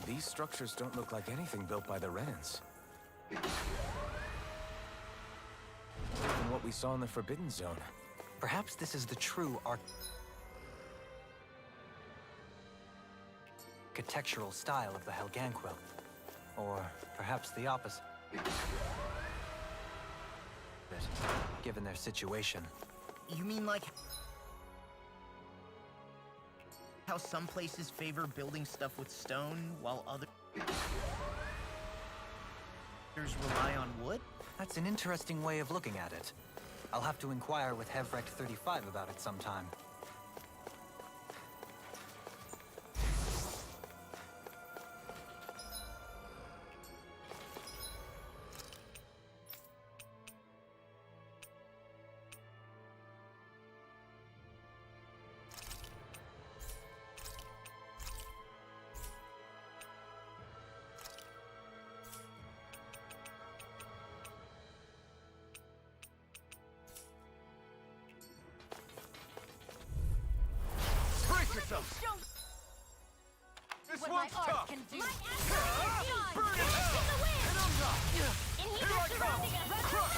These structures don't look like anything built by the Renans. Even what we saw in the Forbidden Zone. Perhaps this is the true architectural style of the Helganquil. Or perhaps the opposite, given their situation. You mean like how some places favor building stuff with stone, while others rely on wood? That's an interesting way of looking at it. I'll have to inquire with Hevrect 35 about it sometime. This one's tough! My ass is Burn it hell! in the wind! And I'm not! Inhibitor surrounding us! Eternal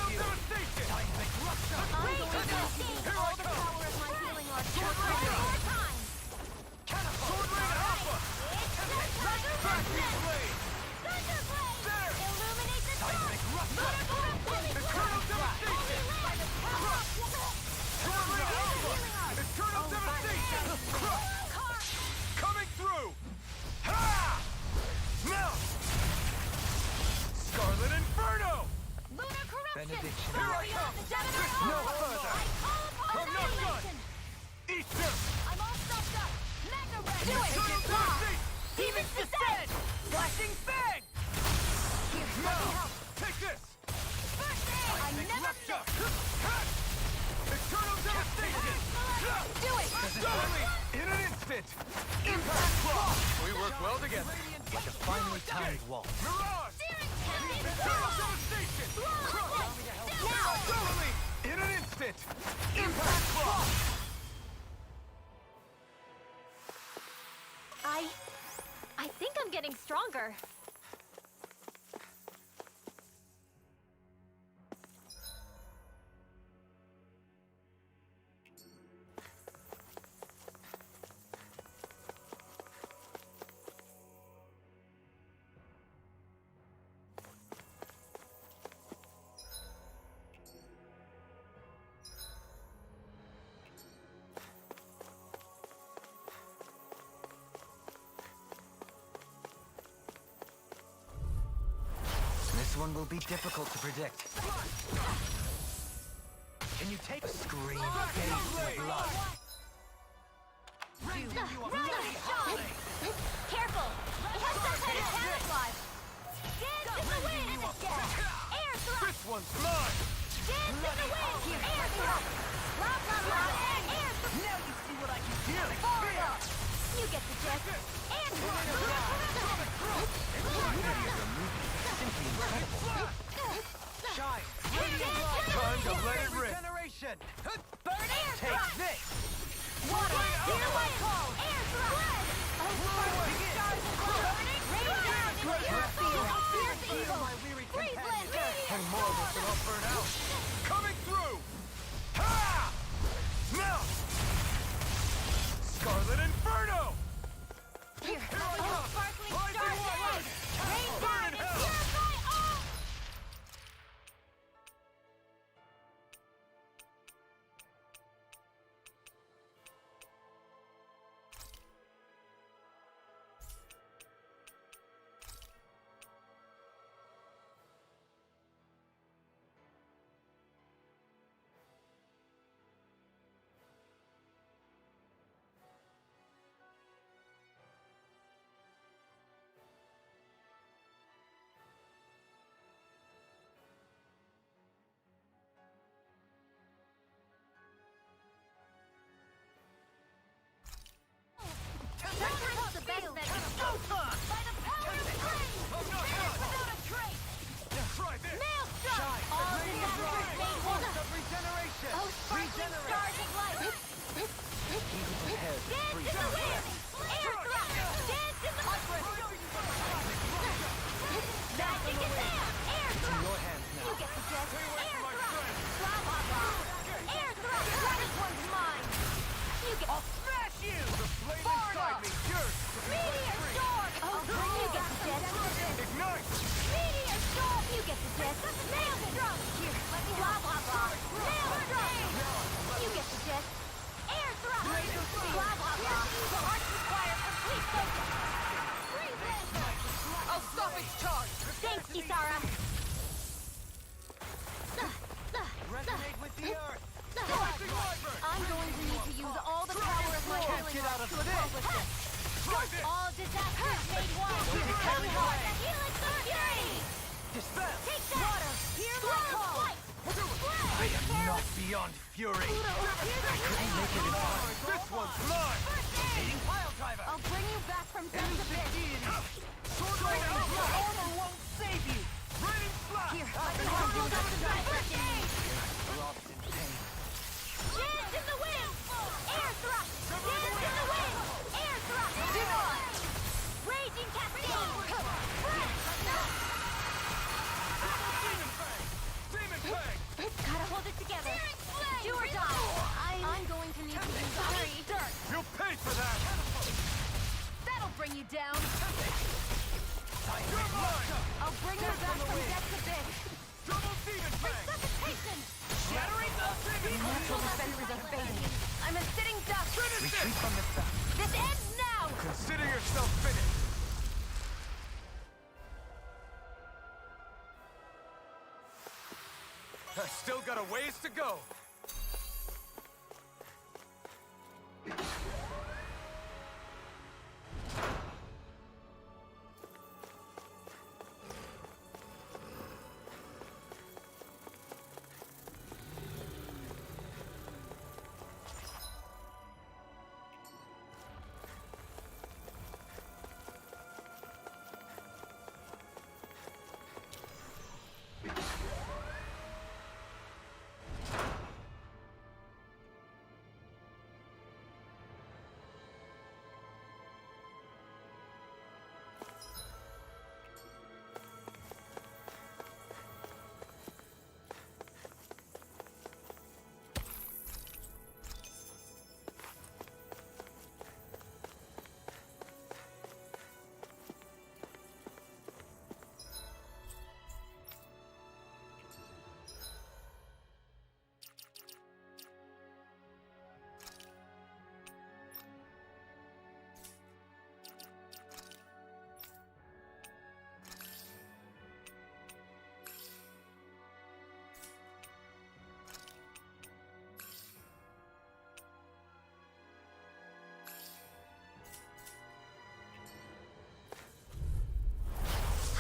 devastation! I'm going to save all the power of my healing arts one more time! Sword Rain Alpha! Factory Blade! Thunder Blade! There! Illuminate the sun! Eternal devastation! Sword Rain Alpha! Eternal devastation! Coming through! Ha! Now! Scarlet Inferno! Lunar corruption! Benediction. Here I come! No further! Come not done! Eat them! I'm all stuffed up! Magna Red! Eternal devastation! Demons descend! Flashing Fang! Now! Take this! First aid! I never Rupture! Eternal devastation! do it! Suddenly, in an instant! Impact Claw! We work well together. Like a finely timed waltz. Mirage! Searing Eternal devastation! Now! Suddenly, in an instant! Impact Claw! I think I'm getting stronger. This one will be difficult to predict. Can you take a scream bathed in blood? Careful! It has some kind of camouflage! Dance in the wind! Air thrust! This one's mine! Dance in the wind! Air thrust! Blah, blah, blah! Air thrust! Now you see what I can do! Forward! You get the gist. And Shine! Time to let it rip! Regeneration! burn air Take thrust! this! Water! Hear my call! Air thrust! Sparkling stars of light! Rain down into your field! Fierce evil! Freeze lancer! And more of us will all burn out! Coming through! Ha! Now! Scarlet Inferno! Here! Sparkling stars of light! Rain down and purify all! Sometimes the best medicine is showtime! By the power of flame! Without a trace! Try this! Maelstrom! All disasters made one! Regeneration! Oh, sparkling stars of light! Dance in the wind! Air thrust! Dance in the magic is there! Air thrust! Your hands now. You get the gist! Air thrust! Blah blah blah! Air thrust! That is one's mine! You get... I'll smash you! The flame inside me yearns to be Meteor set free! storm! You get the gist! Ignite! Meteor storm! You get the gist! Maelstrom! Here, let me blah blah blah! Maelstrom! You get the gist! Air thrust! Blah blah blah! The arts require complete focus! Freeze lancer! I'll stop its charge! Thanks, Kisara! Resonate with the earth! I'm going to need to use all the power of my healing Get out arts of to accomplish this. this! Try this! All disasters made one! carry away. The helix of fury! Dispel! Take that! Water! Hear my call! I am not beyond fury! This one's mine! Eating pile driver! I'll bring you back from death to bit! Sword Rain Your armor won't save you! Raining Slash! Here, let me help you with the first aid! Throbs in pain. Dance in the wind! Air thrust! Dance in the wind! Air thrust! Denied! Raging cascade! Demon Fang! Gotta hold it together! Do or die! I'm going to need to use Ice Dirt! You'll pay for that! That'll bring you down! You're mine! I'll bring you back from death to bit! Double Demon Fang! Resuscitation! Shattering the Demon Natural defenses are fading! I'm a sitting duck! Retreat from the back. This ends now! Consider yourself finished! I still got a ways to go!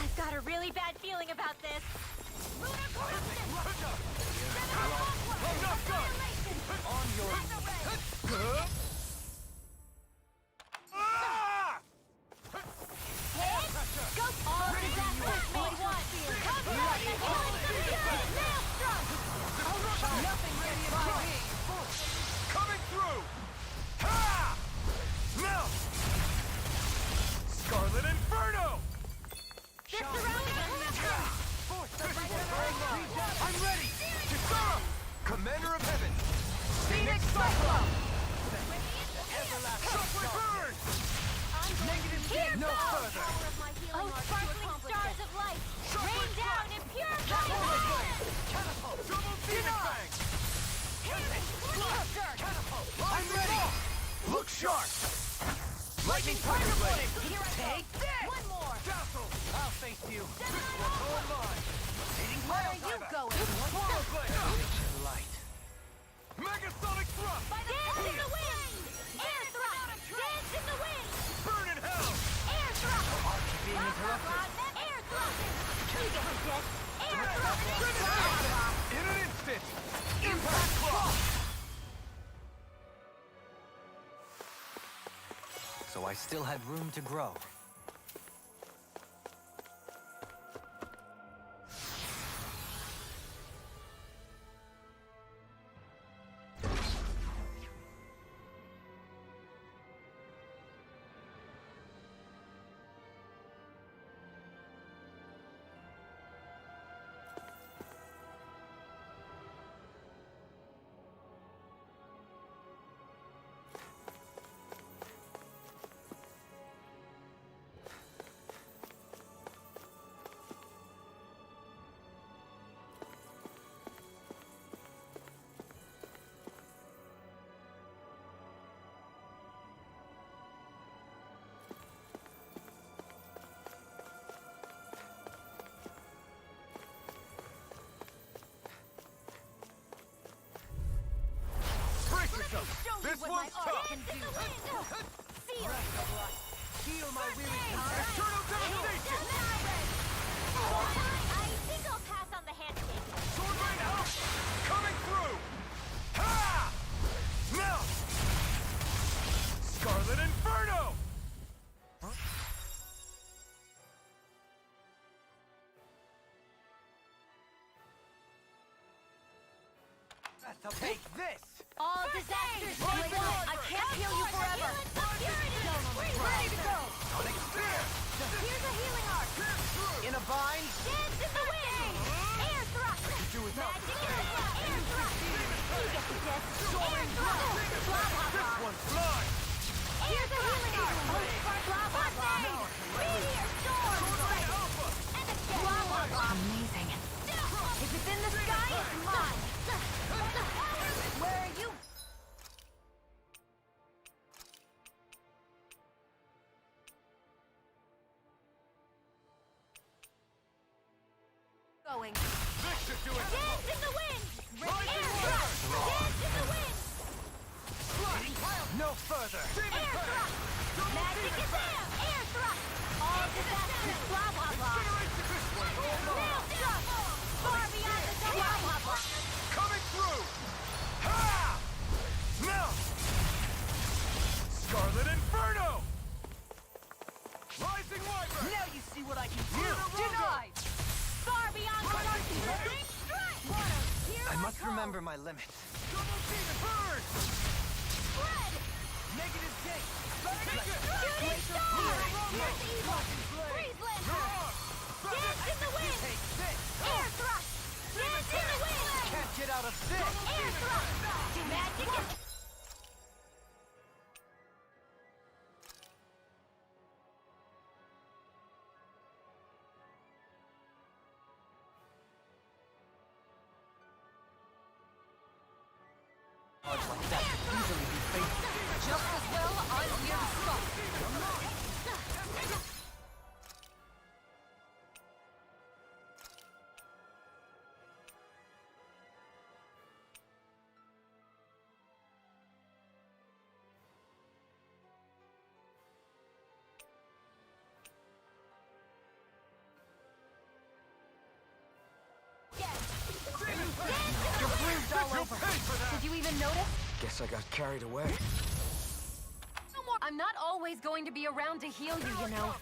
I've got a really bad feeling about this! Lunar corruption! I'm not done! On your... Commander of Heaven! Phoenix Cyclone! Everlasting burn! Negative Here no goes! further! Oh, sparkling stars of light! Rain down and purify Catapult! Double Phoenix Bang! I'm ready! Look sharp! Lightning Tiger Blade! Take this! One more! Dazzle! I'll face you. All mine! Where are you going? Swallow Blade! Light. Megasonic Thrust! Dance in the wind! Air thrust! Dance in the wind! Burn in hell! Air thrust! Being interrupted. Air thrust! You get this! Air thrust! In an instant! Impact Claw! So I still had room to grow. Brace yourself! This one's tough! Feel it! Heal my weary Eternal Devastation! I think I'll pass on the handshake. Sword Rain out! Coming through! Ha! Now! Scarlet Inferno! Take this! All disasters wait up. I can't heal you forever. Ready to go. Here's a healing arc. In a bind? Dance in the wind. Air thrust. Do without Magic in the wind. Air thrust. You get the gist. Air thrust. Blah, blah, This blah. one's mine! Here's a healing arc. Blah, blah, blah. Meteor storm. And a blah, blah, blah. Amazing. If it's in the sky, it's mine. Where are you going? This should do it! Dance in the wind! Air thrust! Dance in the wind! No further! Air thrust! Magic is there! Air thrust! All disasters, blah, blah, blah. Real stuff! Far beyond the blah, blah, blah. Coming through! Ha! Now! Scarlet Inferno! Rising Wyvern! Now you see what I can do! Denied! Far beyond Strike! I must remember my limits. Double Demon Burn! Spread! Negative gate! Shooting star! Here's evil! Freeze Lancer! Dance in the wind! Take this! Air thrust! Dance in the wind! Can't get out of this! Air thrust! Magic is... Like that could easily be fatal. Just as well, I'm here to stop. You're bruised all over. Did you even notice? Guess I got carried away. No more. I'm not always going to be around to heal you, you know.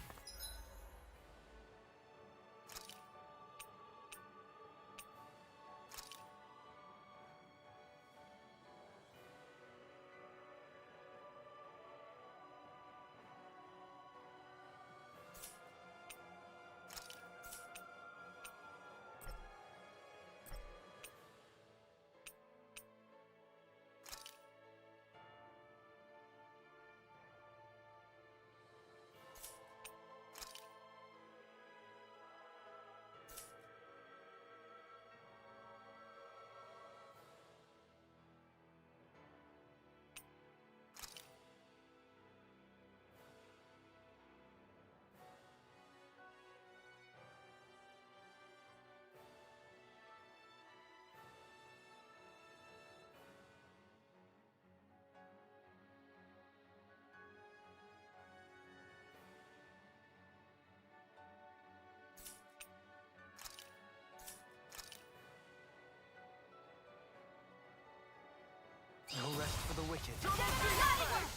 No rest for the wicked.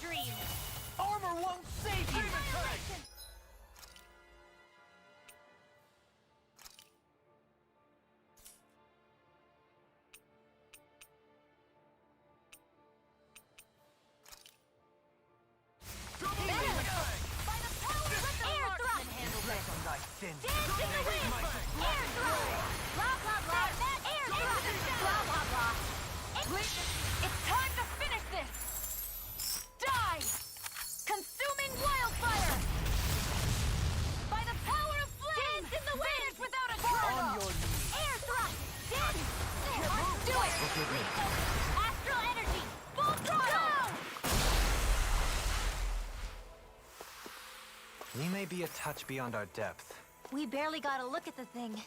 Dream! Armor won't save you! Dance in the wind! Air thrust! Blah, blah, blah! Air thrust! Blah, blah, blah! It's time to finish this! Die! Consuming wildfire! By the power of flame! Dance in the wind! Vanish without a trail! On your knees! Air thrust! Dance! Do it! Astral energy! Full throttle! We may be a touch beyond our depth. We barely got a look at the thing.